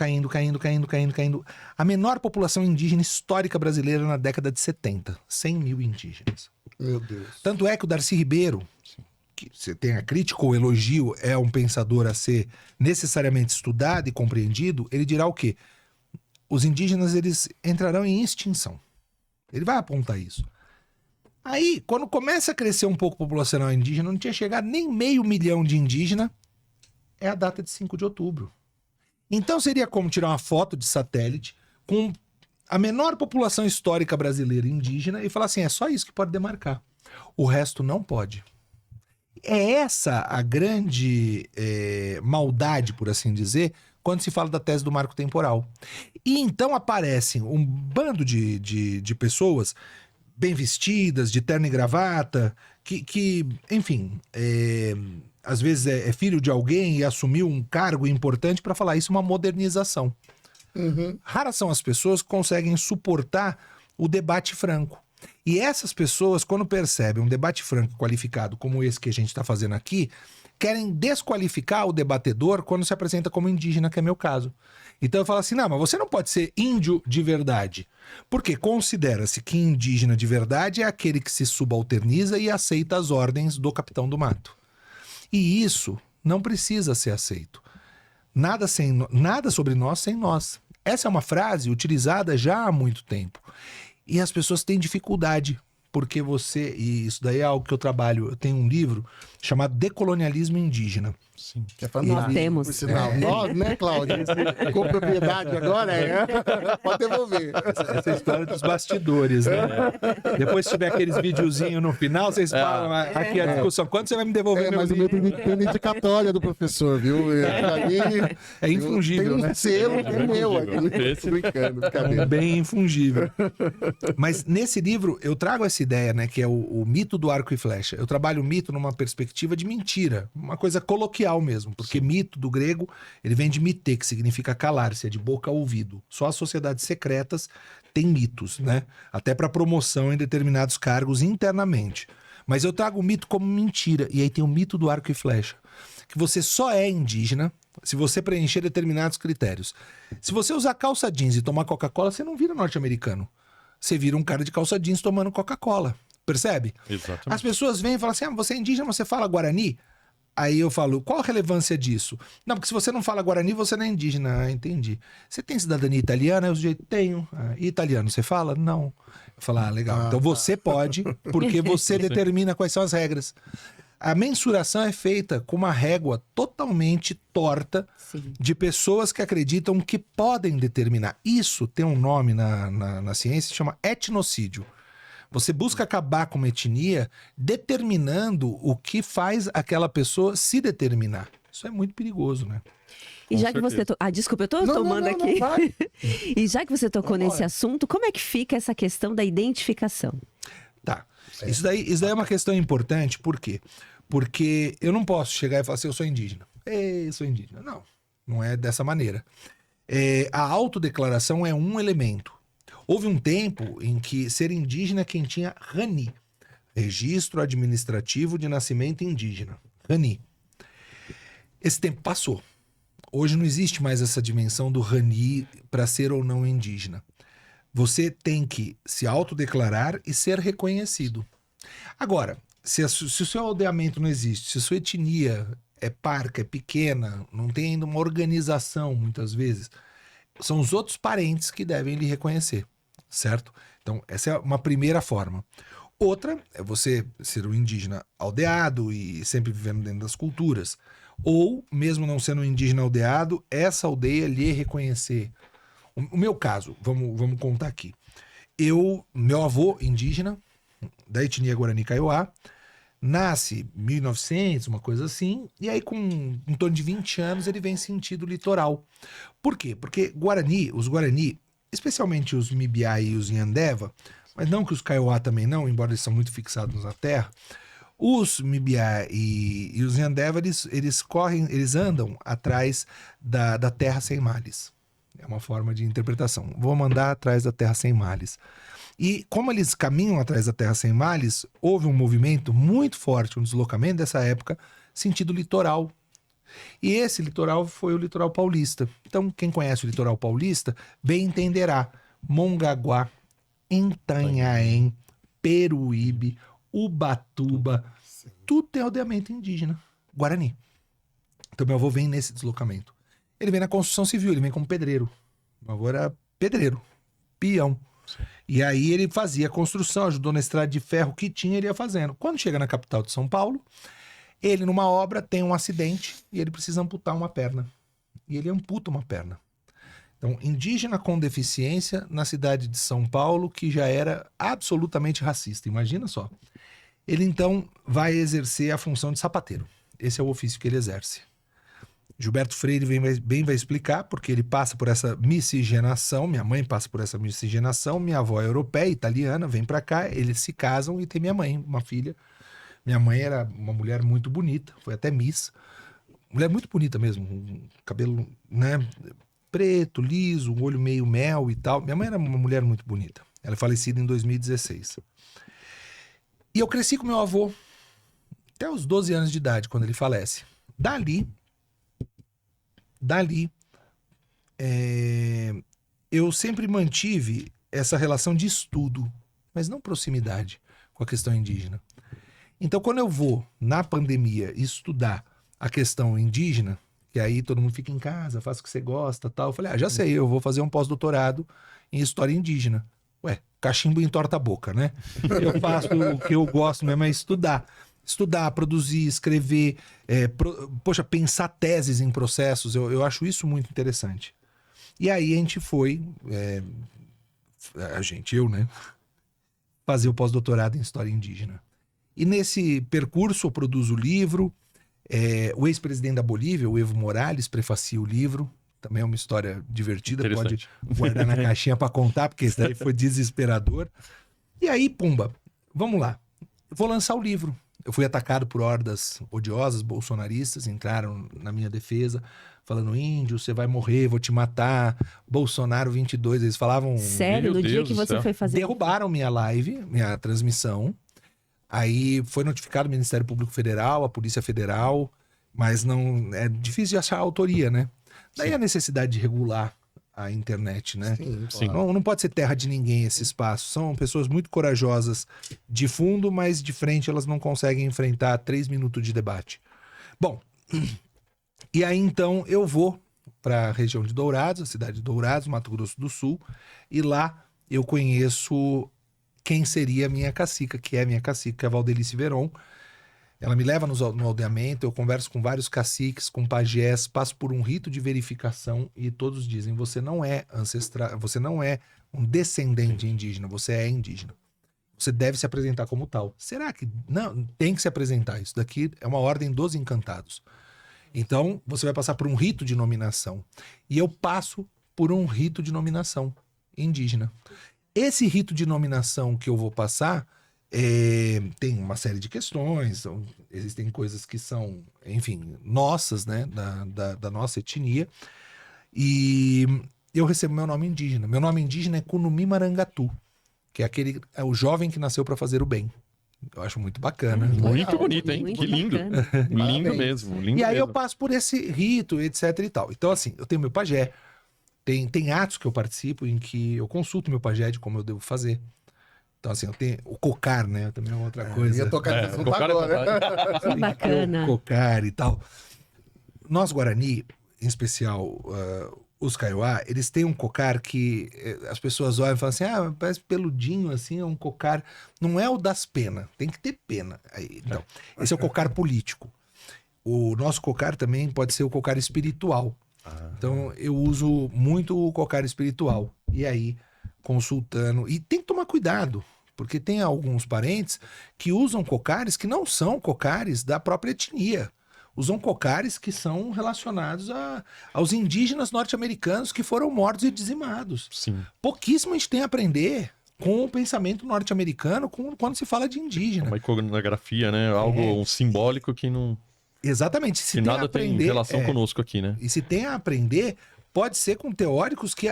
A menor população indígena histórica brasileira na década de 70. 100 mil indígenas. Meu Deus. Tanto é que o Darcy Ribeiro, que você tem a crítica ou elogio, é um pensador a ser necessariamente estudado e compreendido, ele dirá o quê? Os indígenas, eles entrarão em extinção. Ele vai apontar isso. Aí, quando começa a crescer um pouco a população indígena, não tinha chegado nem 500 mil de indígena, é a data de 5 de outubro. Então seria como tirar uma foto de satélite com a menor população histórica brasileira indígena e falar assim, é só isso que pode demarcar. O resto não pode. É essa a grande maldade, por assim dizer, quando se fala da tese do marco temporal. E então aparecem um bando de pessoas bem vestidas, de terno e gravata, que enfim... às vezes é filho de alguém e assumiu um cargo importante para falar isso é uma modernização. Raras são as pessoas que conseguem suportar o debate franco. E essas pessoas, quando percebem um debate franco qualificado como esse que a gente está fazendo aqui, querem desqualificar o debatedor quando se apresenta como indígena, que é meu caso. Então eu falo assim, não, mas você não pode ser índio de verdade. Porque considera-se que indígena de verdade é aquele que se subalterniza e aceita as ordens do capitão do mato. E isso não precisa ser aceito. Nada sobre nós sem nós. Essa é uma frase utilizada já há muito tempo. E as pessoas têm dificuldade, porque e isso daí é algo que eu trabalho. Eu tenho um livro chamado Decolonialismo Indígena. Sim. Que é fantástico. Nós temos. Por sinal. Nós, né, Cláudia? Com propriedade agora, pode devolver. Essa história dos bastidores, né? Depois, se tiver aqueles videozinhos no final, vocês falam aqui a discussão. Quando você vai me devolver meu mas livro? o meu tem dedicatória do professor, viu? É infungível, tem né? um selo que é meu aqui. Tô brincando, brincadeira. Bem infungível. Mas nesse livro eu trago essa ideia, né? Que é o mito do arco e flecha. Eu trabalho o mito numa perspectiva de mentira. Uma coisa coloquial mesmo. Porque mito do grego, ele vem de mite, que significa calar-se, é de boca a ouvido. Só as sociedades secretas têm mitos, né? Até para promoção em determinados cargos internamente. Mas eu trago o mito como mentira. E aí tem o mito do arco e flecha. Que você só é indígena se você preencher determinados critérios. Se você usar calça jeans e tomar Coca-Cola, você não vira norte-americano. Você vira um cara de calça jeans tomando Coca-Cola. Percebe? Exatamente. As pessoas vêm e falam assim, você é indígena, você fala Guarani? Aí eu falo, qual a relevância disso? Não, porque se você não fala Guarani, você não é indígena. Ah, entendi. Você tem cidadania italiana? Eu tenho. E italiano, você fala? Não. Eu falo, legal. Então você pode, porque você determina quais são as regras. A mensuração é feita com uma régua totalmente torta de pessoas que acreditam que podem determinar. Isso tem um nome na ciência, chama etnocídio. Você busca acabar com uma etnia determinando o que faz aquela pessoa se determinar. Isso é muito perigoso, né? E já que você... desculpa, eu tô tomando aqui. Vai. E já que você tocou nesse assunto, como é que fica essa questão da identificação? Tá. Isso daí é uma questão importante, por quê? Porque eu não posso chegar e falar assim, eu sou indígena. Eu sou indígena. Não é dessa maneira. A autodeclaração é um elemento. Houve um tempo em que ser indígena é quem tinha RANI, Registro Administrativo de Nascimento Indígena. RANI. Esse tempo passou. Hoje não existe mais essa dimensão do RANI para ser ou não indígena. Você tem que se autodeclarar e ser reconhecido. Agora, se o seu aldeamento não existe, se a sua etnia é parca, é pequena, não tem ainda uma organização, muitas vezes, são os outros parentes que devem lhe reconhecer, certo? Então, essa é uma primeira forma. Outra é você ser um indígena aldeado e sempre vivendo dentro das culturas. ou, mesmo não sendo um indígena aldeado, essa aldeia lhe reconhecer. O meu caso, vamos contar aqui. Meu avô indígena, da etnia Guarani Kaiowá, nasce em 1900, uma coisa assim, e aí com em torno de 20 anos ele vem sentido litoral. Por quê? Porque os Guarani, especialmente os Mibiá e os Inhandeva, mas não que os Kaiowá também não, embora eles são muito fixados na terra, os Mibiá e os Inhandeva, eles andam atrás da terra sem males. É uma forma de interpretação. Vou mandar atrás da terra sem males. E como eles caminham atrás da terra sem males, houve um movimento muito forte, um deslocamento dessa época, sentido litoral. E esse litoral foi o litoral paulista. Então, quem conhece o litoral paulista, bem entenderá. Mongaguá, Itanhaém, Peruíbe, Ubatuba, tudo tem aldeamento indígena, Guarani. Então, meu avô vem nesse deslocamento. Ele vem na construção civil, ele vem como pedreiro. Meu avô era pedreiro, peão. Sim. E aí ele fazia a construção, ajudou na estrada de ferro que tinha, ele ia fazendo. Quando chega na capital de São Paulo, ele numa obra tem um acidente e ele precisa amputar uma perna. E ele amputa uma perna. Então, indígena com deficiência na cidade de São Paulo, que já era absolutamente racista, imagina só. Ele então vai exercer a função de sapateiro. Esse é o ofício que ele exerce. Gilberto Freire vai explicar, porque ele passa por essa miscigenação, minha mãe passa por essa miscigenação, minha avó é europeia, italiana, vem pra cá, eles se casam e tem minha mãe, uma filha. Minha mãe era uma mulher muito bonita, foi até Miss. Mulher muito bonita mesmo, um cabelo, né, preto, liso, um olho meio mel e tal. Minha mãe era uma mulher muito bonita. Ela é falecida em 2016. E eu cresci com meu avô até os 12 anos de idade, quando ele falece. Dali, eu sempre mantive essa relação de estudo, mas não proximidade com a questão indígena. Então, quando eu vou, na pandemia, estudar a questão indígena, e aí todo mundo fica em casa, faz o que você gosta, tal, eu falei, já sei, eu vou fazer um pós-doutorado em história indígena. Ué, cachimbo entorta a boca, né? Eu faço o que eu gosto mesmo, é estudar. Estudar, produzir, escrever, pensar teses em processos, eu acho isso muito interessante. E aí a gente foi, fazer o pós-doutorado em História Indígena. E nesse percurso eu produzo o livro, o ex-presidente da Bolívia, o Evo Morales, prefacia o livro, também é uma história divertida, pode guardar na caixinha para contar, porque isso daí foi desesperador. E aí, pumba, vamos lá, vou lançar o livro. Eu fui atacado por hordas odiosas, bolsonaristas, entraram na minha defesa, falando, índio, você vai morrer, vou te matar, Bolsonaro 22, eles falavam... Sério? No dia que você foi fazer... Derrubaram minha live, minha transmissão, aí foi notificado o Ministério Público Federal, a Polícia Federal, mas não é difícil de achar a autoria, né? Daí a necessidade de regular a internet, né? Sim. Não pode ser terra de ninguém esse espaço. São pessoas muito corajosas de fundo, mas de frente elas não conseguem enfrentar 3 minutos de debate. Bom, e aí então eu vou para a região de Dourados, a cidade de Dourados, Mato Grosso do Sul, e lá eu conheço quem seria a minha cacica, que é a Valdelice Veron. Ela me leva no aldeamento, eu converso com vários caciques, com pajés, passo por um rito de verificação e todos dizem, você não é ancestral, você não é um descendente indígena, você é indígena. Você deve se apresentar como tal. Será que... Não, tem que se apresentar. Isso daqui é uma ordem dos encantados. Então, você vai passar por um rito de nominação. E eu passo por um rito de nominação indígena. Esse rito de nominação que eu vou passar... tem uma série de questões, existem coisas que são, enfim, nossas, né, da nossa etnia, e eu recebo meu nome indígena. Meu nome indígena é Kunumi Marangatu, que é o jovem que nasceu para fazer o bem. Eu acho muito bacana. Muito bonito, hein? Muito que lindo. Lindo mesmo. Lindo e aí mesmo. eu passo por esse rito, etc e tal. Então, assim, eu tenho meu pajé, tem atos que eu participo em que eu consulto meu pajé de como eu devo fazer. Então, assim, eu tenho o cocar, né? Também é uma outra coisa. Ia tocar nesse assunto cocar agora. Que bacana. O cocar e tal. Nós, Guarani, em especial os Kaiowá, eles têm um cocar que as pessoas olham e falam assim, parece peludinho, assim, é um cocar... Não é o das penas, tem que ter pena. Então, esse é o cocar político. o nosso cocar também pode ser o cocar espiritual. Então, eu uso muito o cocar espiritual. E aí, consultando. E tem que tomar cuidado, porque tem alguns parentes que usam cocares que não são cocares da própria etnia. Usam cocares que são relacionados aos indígenas norte-americanos que foram mortos e dizimados. Sim. Pouquíssimo a gente tem a aprender com o pensamento norte-americano quando se fala de indígena. Uma iconografia, né? Algo um simbólico que não. Exatamente. Se Que tem nada a tem aprender, relação conosco aqui, né? E se tem a aprender, pode ser com teóricos que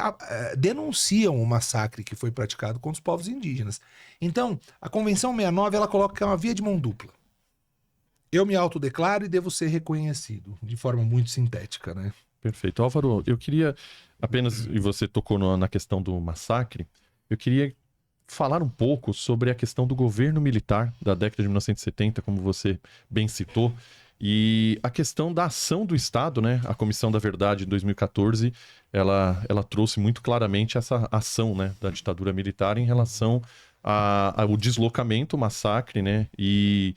denunciam o massacre que foi praticado contra os povos indígenas. Então, a Convenção 69, ela coloca que é uma via de mão dupla. Eu me autodeclaro e devo ser reconhecido, de forma muito sintética, né? Perfeito. Álvaro, eu queria apenas, e você tocou na questão do massacre, eu queria falar um pouco sobre a questão do governo militar da década de 1970, como você bem citou, e a questão da ação do Estado, né? A Comissão da Verdade, em 2014, ela trouxe muito claramente essa ação, né, da ditadura militar em relação ao deslocamento, o massacre, né? E,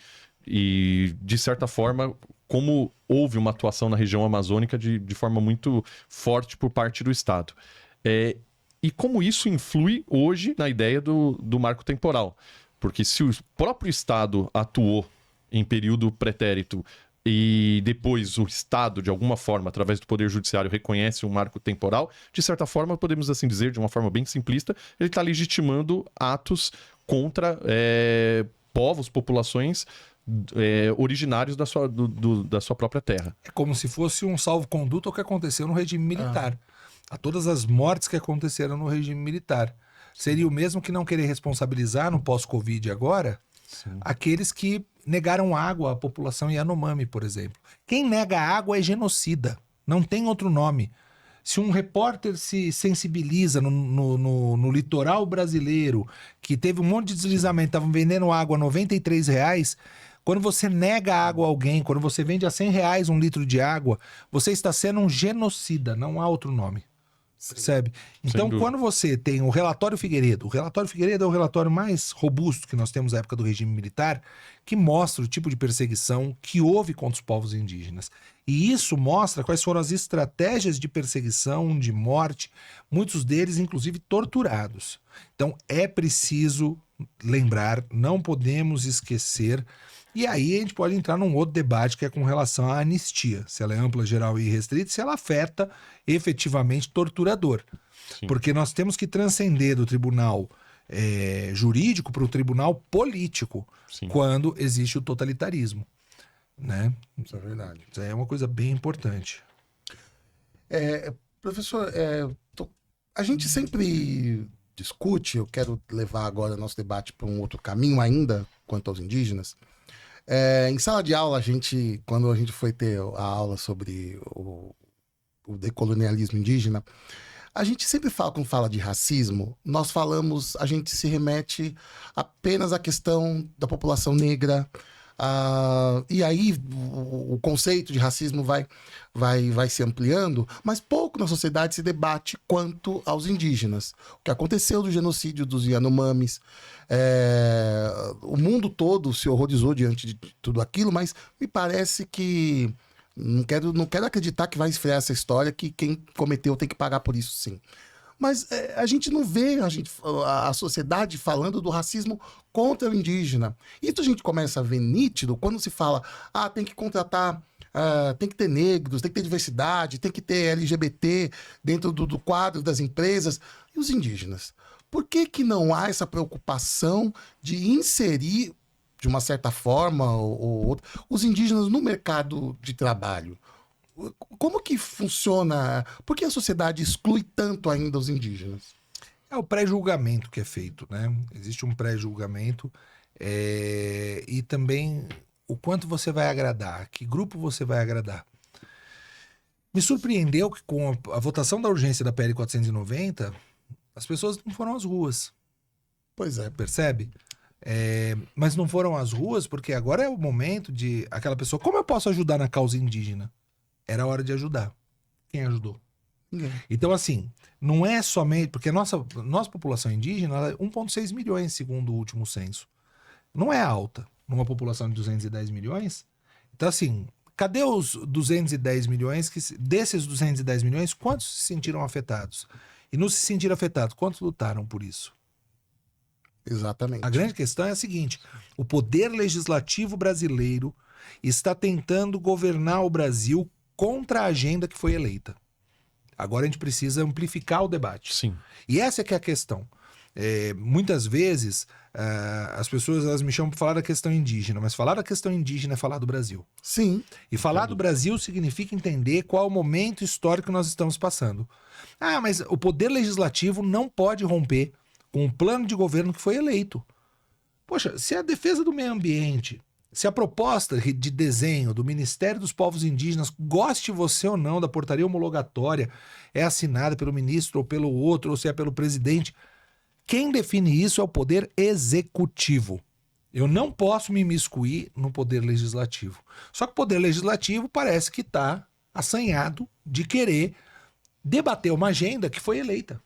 de certa forma, como houve uma atuação na região amazônica de forma muito forte por parte do Estado. E como isso influi hoje na ideia do marco temporal. Porque se o próprio Estado atuou em período pretérito e depois o Estado, de alguma forma, através do Poder Judiciário, reconhece um marco temporal, de certa forma, podemos assim dizer, de uma forma bem simplista, ele está legitimando atos contra povos, populações originários da sua própria terra. É como se fosse um salvo-conduto ao que aconteceu no regime militar. A todas as mortes que aconteceram no regime militar. Seria o mesmo que não querer responsabilizar no pós-Covid agora aqueles que negaram água à população Yanomami, por exemplo. Quem nega água é genocida. Não tem outro nome. Se um repórter se sensibiliza no litoral brasileiro, que teve um monte de deslizamento, estavam vendendo água a R$93, quando você nega água a alguém, quando você vende a R$100 um litro de água, você está sendo um genocida, não há outro nome. Percebe? Então, quando você tem o relatório Figueiredo é o relatório mais robusto que nós temos na época do regime militar, que mostra o tipo de perseguição que houve contra os povos indígenas. E isso mostra quais foram as estratégias de perseguição, de morte, muitos deles, inclusive, torturados. Então, é preciso lembrar, não podemos esquecer. E aí a gente pode entrar num outro debate que é com relação à anistia. Se ela é ampla, geral e restrita, se ela afeta efetivamente torturador. Sim. Porque nós temos que transcender do tribunal jurídico para o tribunal político. Sim. Quando existe o totalitarismo. Né? Isso é verdade. Isso é uma coisa bem importante. Professor, a gente sempre discute, eu quero levar agora nosso debate para um outro caminho ainda, quanto aos indígenas. Em sala de aula, quando a gente foi ter a aula sobre o decolonialismo indígena, a gente sempre fala, quando fala de racismo, a gente se remete apenas à questão da população negra, e aí o conceito de racismo vai se ampliando, mas pouco na sociedade se debate quanto aos indígenas. O que aconteceu do genocídio dos Yanomamis, o mundo todo se horrorizou diante de tudo aquilo, mas me parece que não quero acreditar que vai esfriar essa história, que quem cometeu tem que pagar por isso, sim. Mas a gente não vê a sociedade falando do racismo contra o indígena. Isso a gente começa a ver nítido quando se fala, tem que contratar, tem que ter negros, tem que ter diversidade, tem que ter LGBT dentro do quadro das empresas. E os indígenas? Por que não há essa preocupação de inserir, de uma certa forma ou outra, os indígenas no mercado de trabalho? Como que funciona? Por que a sociedade exclui tanto ainda os indígenas? É o pré-julgamento que é feito, né? Existe um pré-julgamento e também o quanto você vai agradar, que grupo você vai agradar. Me surpreendeu que com a votação da urgência da PL 490, as pessoas não foram às ruas. Pois é. Percebe? Mas não foram às ruas porque agora é o momento de aquela pessoa, como eu posso ajudar na causa indígena? Era hora de ajudar. Quem ajudou? Ninguém. Então, assim, não é somente... Porque a nossa população indígena é 1,6 milhões, segundo o último censo. Não é alta numa população de 210 milhões. Então, assim, Cadê os 210 milhões? Desses 210 milhões, quantos se sentiram afetados? E não se sentiram afetados, quantos lutaram por isso? Exatamente. A grande questão é a seguinte: o poder legislativo brasileiro está tentando governar o Brasil contra a agenda que foi eleita. Agora a gente precisa amplificar o debate. Sim. E essa é que é a questão. Muitas vezes as pessoas elas me chamam para falar da questão indígena, mas falar da questão indígena é falar do Brasil. Sim. E falar do Brasil significa entender qual é o momento histórico que nós estamos passando. Ah, mas o poder legislativo não pode romper com o plano de governo que foi eleito. Poxa, se a defesa do meio ambiente, se a proposta de desenho do Ministério dos Povos Indígenas, goste você ou não da portaria homologatória, é assinada pelo ministro ou pelo outro, ou se é pelo presidente, quem define isso é o poder executivo. Eu não posso me imiscuir no poder legislativo. Só que o poder legislativo parece que está assanhado de querer debater uma agenda que foi eleita.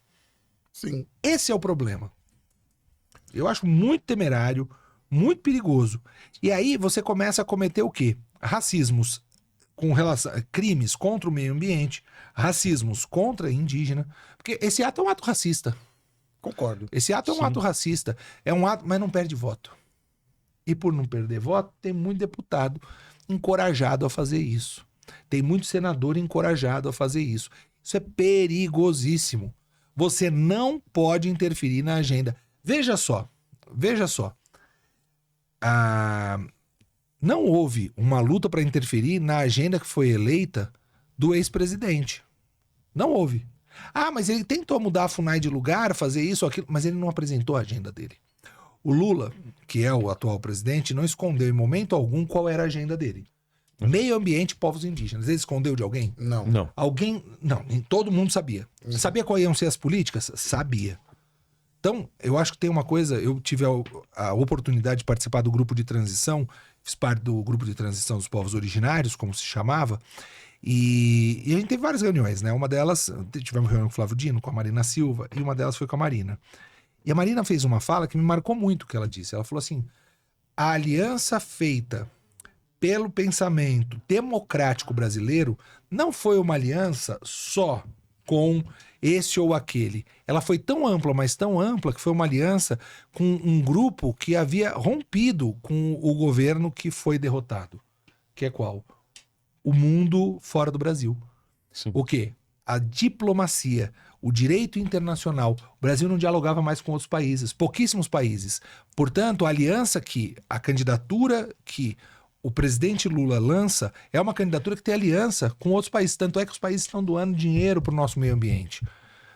Sim. Esse é o problema. Eu acho muito temerário, muito perigoso. E aí você começa a cometer o quê? Racismos com relação crimes contra o meio ambiente, racismos contra a indígena, porque esse ato é um ato racista. Concordo. Esse ato é um ato racista, é um ato, mas não perde voto. E por não perder voto, tem muito deputado encorajado a fazer isso. Tem muito senador encorajado a fazer isso. Isso é perigosíssimo. Você não pode interferir na agenda. Veja só. Não houve uma luta para interferir na agenda que foi eleita do ex-presidente. Não houve. Ah, mas ele tentou mudar a FUNAI de lugar, fazer isso ou aquilo, mas ele não apresentou a agenda dele. O Lula, que é o atual presidente, não escondeu em momento algum qual era a agenda dele. Meio ambiente e povos indígenas. Ele escondeu de alguém? Não. Não. Alguém... Não, todo mundo sabia. Sabia quais iam ser as políticas? Sabia. Então, eu acho que tem uma coisa... Eu tive a oportunidade de participar do grupo de transição, fiz parte do grupo de transição dos povos originários, como se chamava, e a gente teve várias reuniões, né? Uma delas, tivemos reunião com o Flávio Dino, com a Marina Silva, e uma delas foi com a Marina. E a Marina fez uma fala que me marcou muito o que ela disse. Ela falou assim, a aliança feita pelo pensamento democrático brasileiro não foi uma aliança só com esse ou aquele. Ela foi tão ampla, mas tão ampla, que foi uma aliança com um grupo que havia rompido com o governo que foi derrotado. Que é qual? O mundo fora do Brasil. Sim. O quê? A diplomacia, o direito internacional. O Brasil não dialogava mais com outros países, pouquíssimos países. Portanto, a aliança a candidatura que o presidente Lula lança é uma candidatura que tem aliança com outros países. Tanto é que os países estão doando dinheiro para o nosso meio ambiente.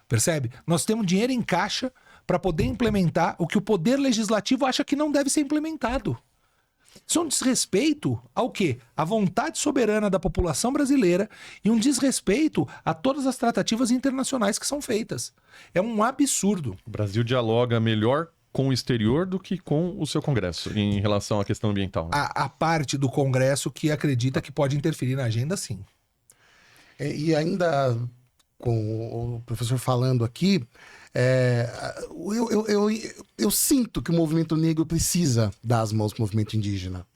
Percebe? Nós temos dinheiro em caixa para poder implementar o que o poder legislativo acha que não deve ser implementado. Isso é um desrespeito ao quê? À vontade soberana da população brasileira e um desrespeito a todas as tratativas internacionais que são feitas. É um absurdo. O Brasil dialoga melhor com o exterior do que com o seu Congresso em relação à questão ambiental. Né? A parte do Congresso que acredita que pode interferir na agenda, sim. E ainda com o professor falando aqui, eu sinto que o movimento negro precisa dar as mãos para o movimento indígena.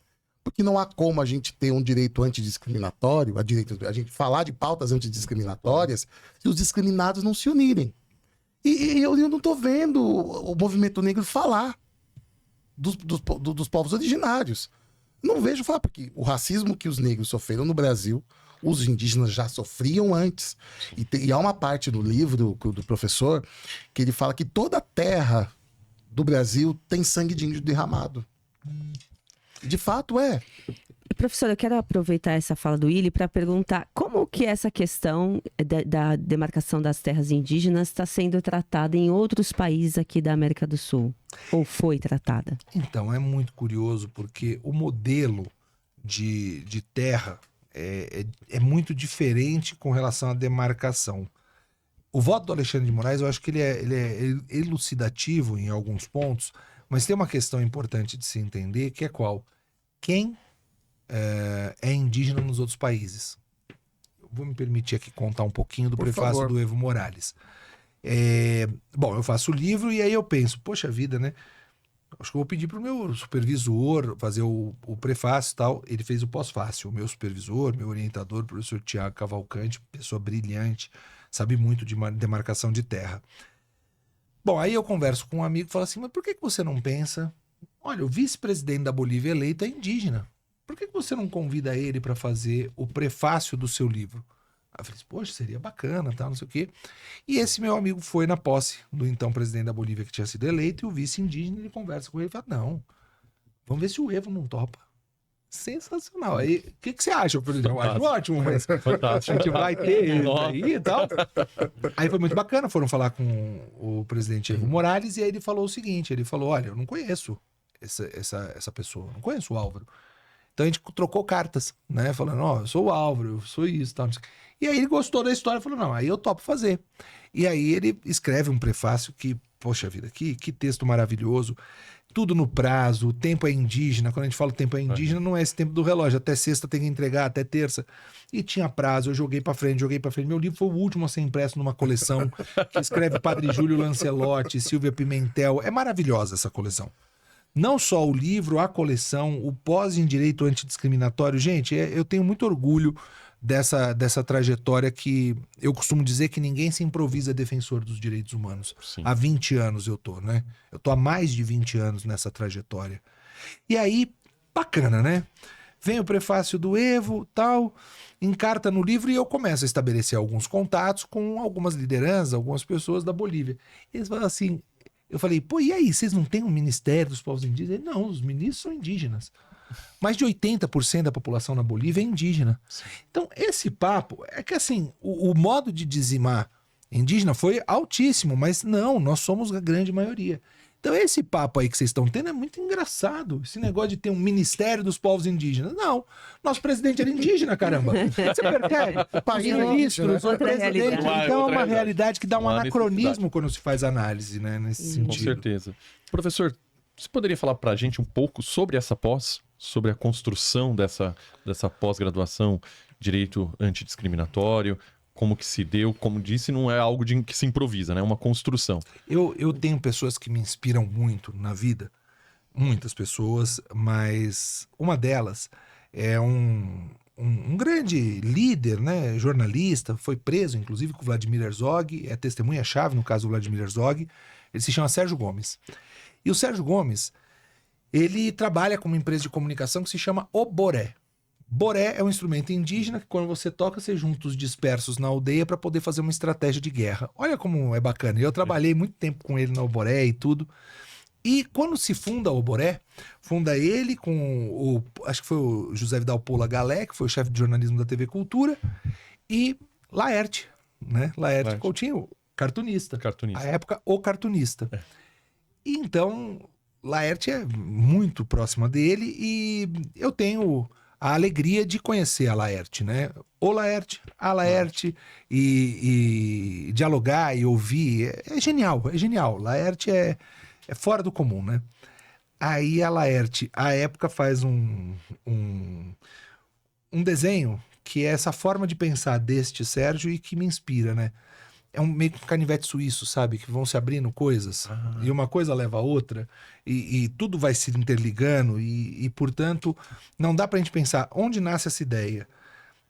Porque não há como a gente ter um direito antidiscriminatório, a gente falar de pautas antidiscriminatórias, se os discriminados não se unirem. E eu não estou vendo o movimento negro falar dos povos originários. Não vejo falar, porque o racismo que os negros sofreram no Brasil, os indígenas já sofriam antes. E há uma parte do livro do professor que ele fala que toda a terra do Brasil tem sangue de índio derramado. De fato é. Professor, eu quero aproveitar essa fala do Willy para perguntar como que essa questão da demarcação das terras indígenas está sendo tratada em outros países aqui da América do Sul? Ou foi tratada? Então, é muito curioso porque o modelo de terra é muito diferente com relação à demarcação. O voto do Alexandre de Moraes, eu acho que ele é elucidativo em alguns pontos, mas tem uma questão importante de se entender, que é qual? Quem é indígena nos outros países? Eu vou me permitir aqui contar um pouquinho do prefácio do Evo Morales. Bom, eu faço o livro e aí eu penso, poxa vida, né? acho que eu vou pedir pro meu supervisor fazer o prefácio e tal. Ele fez o pós-fácil. O meu supervisor, meu orientador, o professor Tiago Cavalcante, pessoa brilhante, sabe muito de demarcação de terra. Bom, aí eu converso com um amigo e falo assim, mas por que você não pensa... Olha, o vice-presidente da Bolívia eleito é indígena. Por que você não convida ele para fazer o prefácio do seu livro? Aí eu falei, poxa, seria bacana, tal, não sei o quê. E esse meu amigo foi na posse do então presidente da Bolívia que tinha sido eleito, e o vice indígena, ele conversa com ele e fala, não, vamos ver se o Evo não topa. Sensacional. Aí, o que você acha? Eu falei, eu acho ótimo, mas Fantástico. a gente vai ter ele aí e tal. Aí foi muito bacana, foram falar com o presidente Evo Morales, e aí ele falou o seguinte, ele falou, olha, eu não conheço essa pessoa, eu não conheço o Álvaro. Então a gente trocou cartas, né? Falando, ó, eu sou o Álvaro, eu sou isso, tal. E aí ele gostou da história e falou, não, aí eu topo fazer. E aí ele escreve um prefácio que, poxa vida, que texto maravilhoso. Tudo no prazo, o tempo é indígena. Quando a gente fala o tempo é indígena, não é esse tempo do relógio. Até sexta tem que entregar, até terça. E tinha prazo, eu joguei pra frente. Meu livro foi o último a ser impresso numa coleção que escreve Padre Júlio Lancelotti, Silvia Pimentel. É maravilhosa essa coleção. Não só o livro, a coleção, o pós em direito antidiscriminatório. Gente, eu tenho muito orgulho dessa trajetória que eu costumo dizer que ninguém se improvisa defensor dos direitos humanos. Sim. Há 20 anos eu tô, né? Eu tô há mais de 20 anos nessa trajetória. E aí, bacana, né? Vem o prefácio do Evo, tal, encarta no livro e eu começo a estabelecer alguns contatos com algumas lideranças, algumas pessoas da Bolívia. Eles falam assim... Eu falei, pô, e aí, vocês não têm um ministério dos povos indígenas? Ele, não, os ministros são indígenas. Mais de 80% da população na Bolívia é indígena. Sim. Então, esse papo é que, assim, o modo de dizimar indígena foi altíssimo, mas não, nós somos a grande maioria. Então, esse papo aí que vocês estão tendo é muito engraçado. Esse negócio de ter um ministério dos povos indígenas. Não, nosso presidente era indígena, caramba. Você percebe? Os ministros, o presidente. Então, é uma realidade que dá um anacronismo quando se faz análise, né, nesse sentido. Com certeza. Professor, você poderia falar pra gente um pouco sobre essa pós, sobre a construção dessa pós-graduação, direito antidiscriminatório, como que se deu, como disse, não é algo que se improvisa, né? É uma construção. Eu tenho pessoas que me inspiram muito na vida, muitas pessoas, mas uma delas é um grande líder, né? Jornalista, foi preso, inclusive, com o Vladimir Herzog, é testemunha-chave no caso do Vladimir Herzog, ele se chama Sérgio Gomes. E o Sérgio Gomes, ele trabalha com uma empresa de comunicação que se chama O Boré. Boré é um instrumento indígena que quando você toca, você junta os dispersos na aldeia para poder fazer uma estratégia de guerra. Olha como é bacana. Eu trabalhei muito tempo com ele na Oboré e tudo. E quando se funda a Oboré, funda ele com acho que foi o José Vidal Pola Galé, que foi o chefe de jornalismo da TV Cultura, e Laerte, né? Laerte Coutinho, cartunista. À época, o cartunista. É. E então, Laerte é muito próxima dele e eu tenho a alegria de conhecer a Laerte, né? O Laerte, a Laerte, e dialogar e ouvir, é genial, é genial. Laerte é fora do comum, né? Aí a Laerte, à época, faz um desenho que é essa forma de pensar deste Sérgio e que me inspira, né? É meio que um canivete suíço, sabe? Que vão se abrindo coisas, e uma coisa leva a outra, e tudo vai se interligando, e portanto, não dá pra gente pensar onde nasce essa ideia.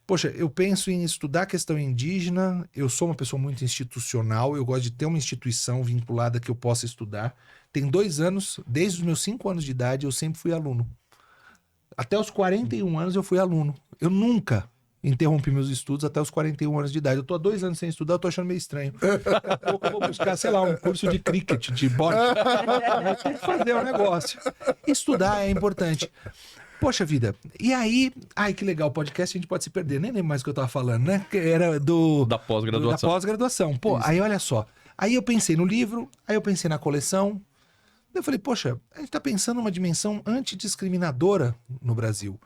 Poxa, eu penso em estudar a questão indígena, eu sou uma pessoa muito institucional, eu gosto de ter uma instituição vinculada que eu possa estudar. Tem 2 anos, desde os meus 5 anos de idade, eu sempre fui aluno. Até os 41 anos eu fui aluno. Eu nunca interrompi meus estudos até os 41 anos de idade. Eu tô há 2 anos sem estudar, eu tô achando meio estranho. Daqui a pouco eu vou buscar, sei lá, um curso de cricket, de bote. Tem que fazer um negócio. Estudar é importante. Poxa vida, e aí... Ai, que legal, o podcast a gente pode se perder. Nem lembro mais o que eu tava falando, né? Que era da pós-graduação. Da pós-graduação. Pô, aí olha só. Aí eu pensei no livro, aí eu pensei na coleção. Daí eu falei, poxa, a gente tá pensando numa dimensão antidiscriminadora no Brasil.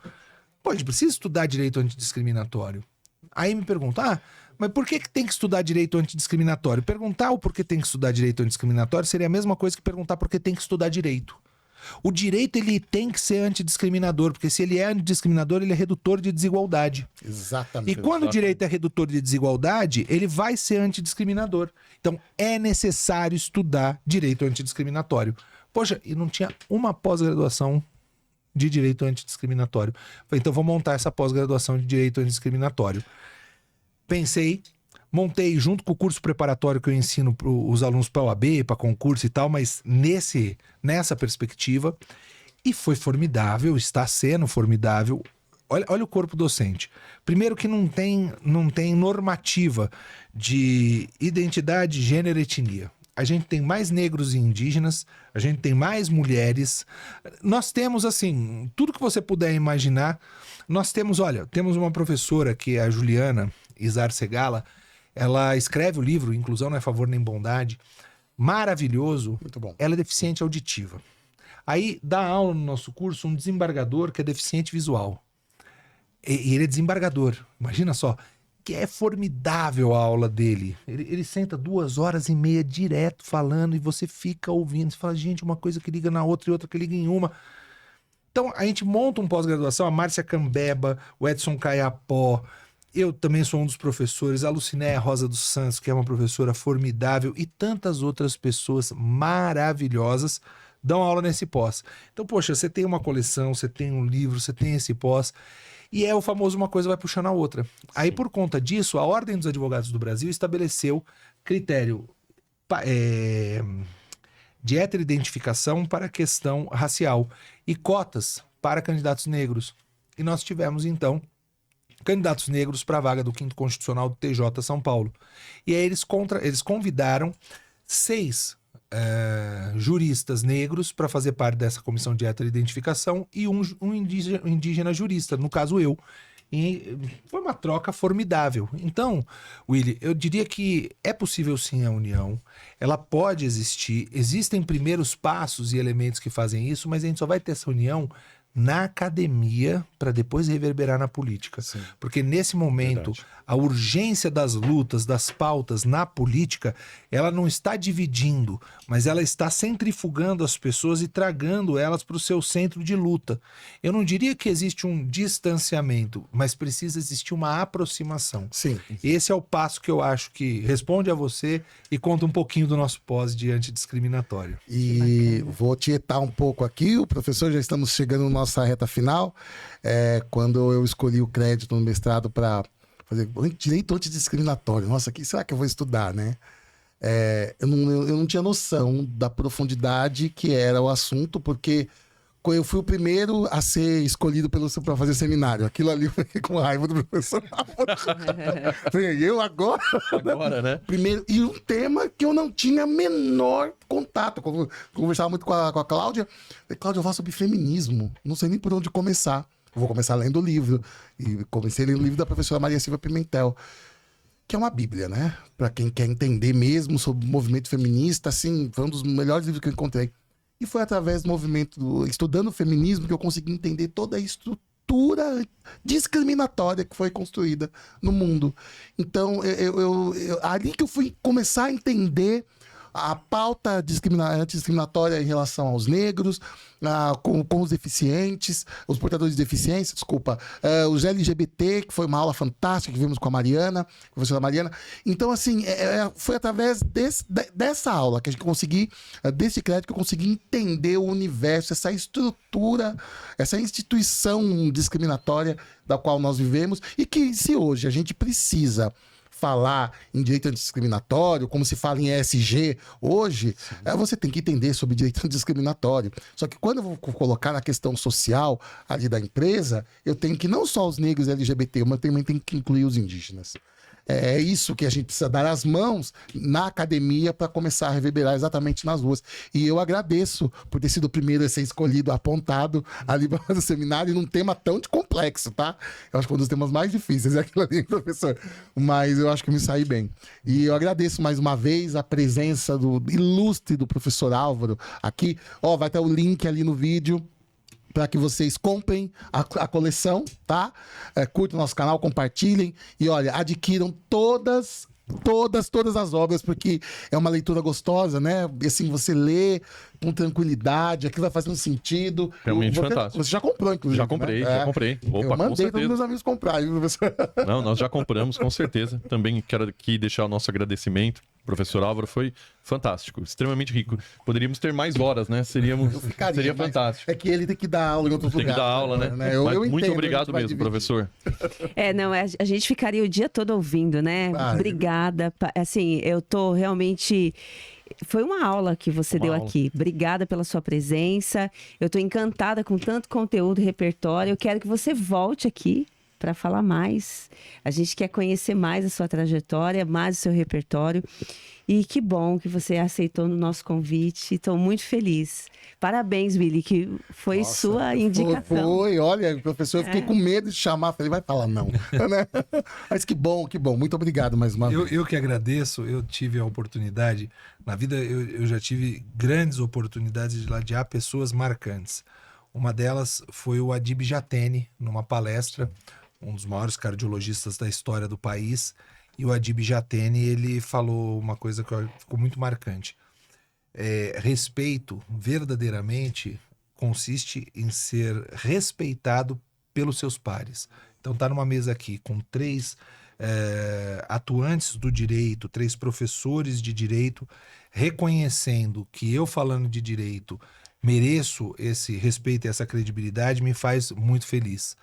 Pô, a gente precisa estudar direito antidiscriminatório. Aí me pergunta, mas por que tem que estudar direito antidiscriminatório? Perguntar o porquê tem que estudar direito antidiscriminatório seria a mesma coisa que perguntar por que tem que estudar direito. O direito, ele tem que ser antidiscriminador, porque se ele é antidiscriminador, ele é redutor de desigualdade. Exatamente. E quando o direito é redutor de desigualdade, ele vai ser antidiscriminador. Então, é necessário estudar direito antidiscriminatório. Poxa, e não tinha uma pós-graduação de direito antidiscriminatório. Falei, então vou montar essa pós-graduação de direito antidiscriminatório. Pensei, montei junto com o curso preparatório que eu ensino para os alunos para OAB, para concurso e tal, mas nessa perspectiva. E foi formidável, está sendo formidável. Olha o corpo docente. Primeiro que não tem normativa de identidade, gênero e etnia. A gente tem mais negros e indígenas, a gente tem mais mulheres. Nós temos, assim, tudo que você puder imaginar. Nós temos, temos uma professora que é a Juliana Izar Segala. Ela escreve o livro Inclusão Não é Favor Nem Bondade. Maravilhoso. Muito bom. Ela é deficiente auditiva. Aí dá aula no nosso curso um desembargador que é deficiente visual. E ele é desembargador. Imagina só. Que é formidável a aula dele. Ele senta 2h30 direto falando e você fica ouvindo. Você fala, gente, uma coisa que liga na outra e outra que liga em uma. Então, a gente monta um pós-graduação. A Márcia Cambeba, o Edson Caiapó. Eu também sou um dos professores. A Lucinéia Rosa dos Santos, que é uma professora formidável. E tantas outras pessoas maravilhosas dão aula nesse pós. Então, poxa, você tem uma coleção, você tem um livro, você tem esse pós. E é o famoso uma coisa vai puxando a outra. Sim. Aí, por conta disso, a Ordem dos Advogados do Brasil estabeleceu critério de heteroidentificação para a questão racial e cotas para candidatos negros. E nós tivemos, então, candidatos negros para a vaga do 5º Constitucional do TJ São Paulo. E aí eles convidaram 6 juristas negros para fazer parte dessa comissão de heteroidentificação e um indígena jurista, no caso eu. E foi uma troca formidável. Então, Willy, eu diria que é possível sim a união, ela pode existir, existem primeiros passos e elementos que fazem isso, mas a gente só vai ter essa união na academia para depois reverberar na política. Sim. Porque nesse momento, a urgência das lutas, das pautas na política, ela não está dividindo, mas ela está centrifugando as pessoas e tragando elas para o seu centro de luta. Eu não diria que existe um distanciamento, mas precisa existir uma aproximação. Sim. Esse é o passo que eu acho que responde a você e conta um pouquinho do nosso pós de antidiscriminatório. E vou tietar um pouco aqui, o professor, já estamos chegando na nossa reta final. Quando eu escolhi o crédito no mestrado para fazer direito antidiscriminatório, nossa, que será que eu vou estudar, né? Eu não tinha noção da profundidade que era o assunto, porque eu fui o primeiro a ser escolhido para fazer seminário. Aquilo ali eu fiquei com raiva do professor. Eu agora? Agora, né? Primeiro, e um tema que eu não tinha menor contato. Conversava muito com a Cláudia. Falei, Cláudia, eu falo sobre feminismo. Não sei nem por onde começar. Eu vou começar lendo o livro. E comecei a ler o livro da professora Maria Silva Pimentel, que é uma bíblia, né? Para quem quer entender mesmo sobre o movimento feminista, assim, foi um dos melhores livros que eu encontrei. E foi através do movimento, estudando o feminismo, que eu consegui entender toda a estrutura discriminatória que foi construída no mundo. Então, ali que eu fui começar a entender a pauta discriminatória em relação aos negros, com os deficientes, os portadores de deficiência, os LGBT, que foi uma aula fantástica que vimos com a Mariana, com a professora Mariana. Então, assim, foi através dessa aula que a gente consegui, desse crédito, que eu consegui entender o universo, essa estrutura, essa instituição discriminatória da qual nós vivemos, e que se hoje a gente precisa falar em direito antidiscriminatório, como se fala em ESG hoje, você tem que entender sobre direito antidiscriminatório. Só que quando eu vou colocar na questão social ali da empresa, eu tenho que não só os negros e LGBT, mas também tenho que incluir os indígenas. É isso que a gente precisa dar as mãos na academia para começar a reverberar exatamente nas ruas. E eu agradeço por ter sido o primeiro a ser escolhido, apontado ali para fazer o seminário num tema tão complexo, tá? Eu acho que foi um dos temas mais difíceis, é aquilo ali, professor. Mas eu acho que me saí bem. E eu agradeço mais uma vez a presença do ilustre do professor Álvaro aqui. Vai ter o link ali no vídeo para que vocês comprem a coleção, tá? Curtam o nosso canal, compartilhem e, olha, adquiram todas as obras, porque é uma leitura gostosa, né? E assim, você lê, com tranquilidade, aquilo vai fazendo sentido. Realmente você, fantástico. Você já comprou, inclusive. Já comprei, né? já comprei. Eu Opa, com mandei certeza. todos os meus amigos comprarem, viu, professor? Não, nós já compramos, com certeza. Também quero aqui deixar o nosso agradecimento. Professor Álvaro, foi fantástico, extremamente rico. Poderíamos ter mais horas, né? Seria Mas fantástico. É que ele tem que dar aula em outros Tem que lugares. dar aula, né? Mas Mas muito entendo, obrigado a gente vai mesmo, dividir. professor. Não, a gente ficaria o dia todo ouvindo, né? Ah, Obrigada. Assim, eu tô realmente... Foi uma aula que você Uma deu aula. aqui. Obrigada pela sua presença. Eu tô encantada com tanto conteúdo e repertório. Eu quero que você volte aqui para falar mais. A gente quer conhecer mais a sua trajetória, mais o seu repertório. E que bom que você aceitou no nosso convite. Estou muito feliz. Parabéns, Willy, que foi Nossa, sua indicação. Foi, olha, professor, eu fiquei com medo de chamar. Falei, vai falar não. Né? Mas que bom, que bom. Muito obrigado mais uma vez. Eu que agradeço, eu tive a oportunidade, na vida eu já tive grandes oportunidades de ladear pessoas marcantes. Uma delas foi o Adib Jatene, numa palestra, um dos maiores cardiologistas da história do país, e o Adib Jatene, ele falou uma coisa que ficou muito marcante. Respeito, verdadeiramente, consiste em ser respeitado pelos seus pares. Então, tá numa mesa aqui com 3 atuantes do direito, 3 professores de direito, reconhecendo que eu, falando de direito, mereço esse respeito e essa credibilidade, me faz muito feliz.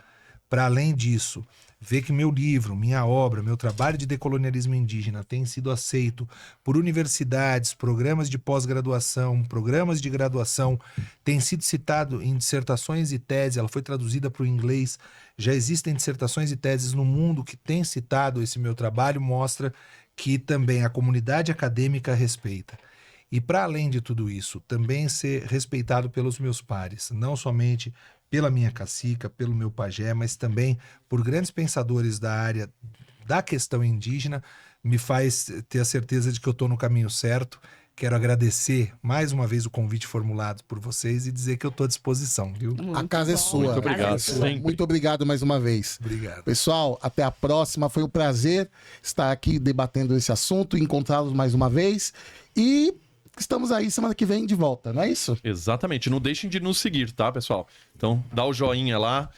Para além disso, ver que meu livro, minha obra, meu trabalho de decolonialismo indígena tem sido aceito por universidades, programas de pós-graduação, programas de graduação, tem sido citado em dissertações e teses, ela foi traduzida para o inglês, já existem dissertações e teses no mundo que têm citado esse meu trabalho, mostra que também a comunidade acadêmica respeita. E para além de tudo isso, também ser respeitado pelos meus pares, não somente pela minha cacica, pelo meu pajé, mas também por grandes pensadores da área da questão indígena, me faz ter a certeza de que eu estou no caminho certo. Quero agradecer mais uma vez o convite formulado por vocês e dizer que eu estou à disposição, viu? A casa é sua. Muito obrigado. A casa é sua. Sempre. Muito obrigado mais uma vez. Obrigado. Pessoal, até a próxima. Foi um prazer estar aqui debatendo esse assunto, encontrá-los mais uma vez. E estamos aí semana que vem de volta, não é isso? Exatamente. Não deixem de nos seguir, tá, pessoal? Então, dá o joinha lá,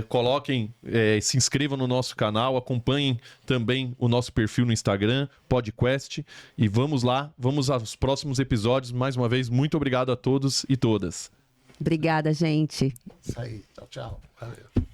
coloquem, se inscrevam no nosso canal, acompanhem também o nosso perfil no Instagram, PodQuest, e vamos lá, vamos aos próximos episódios. Mais uma vez, muito obrigado a todos e todas. Obrigada, gente. Isso aí. Tchau, tchau. Valeu.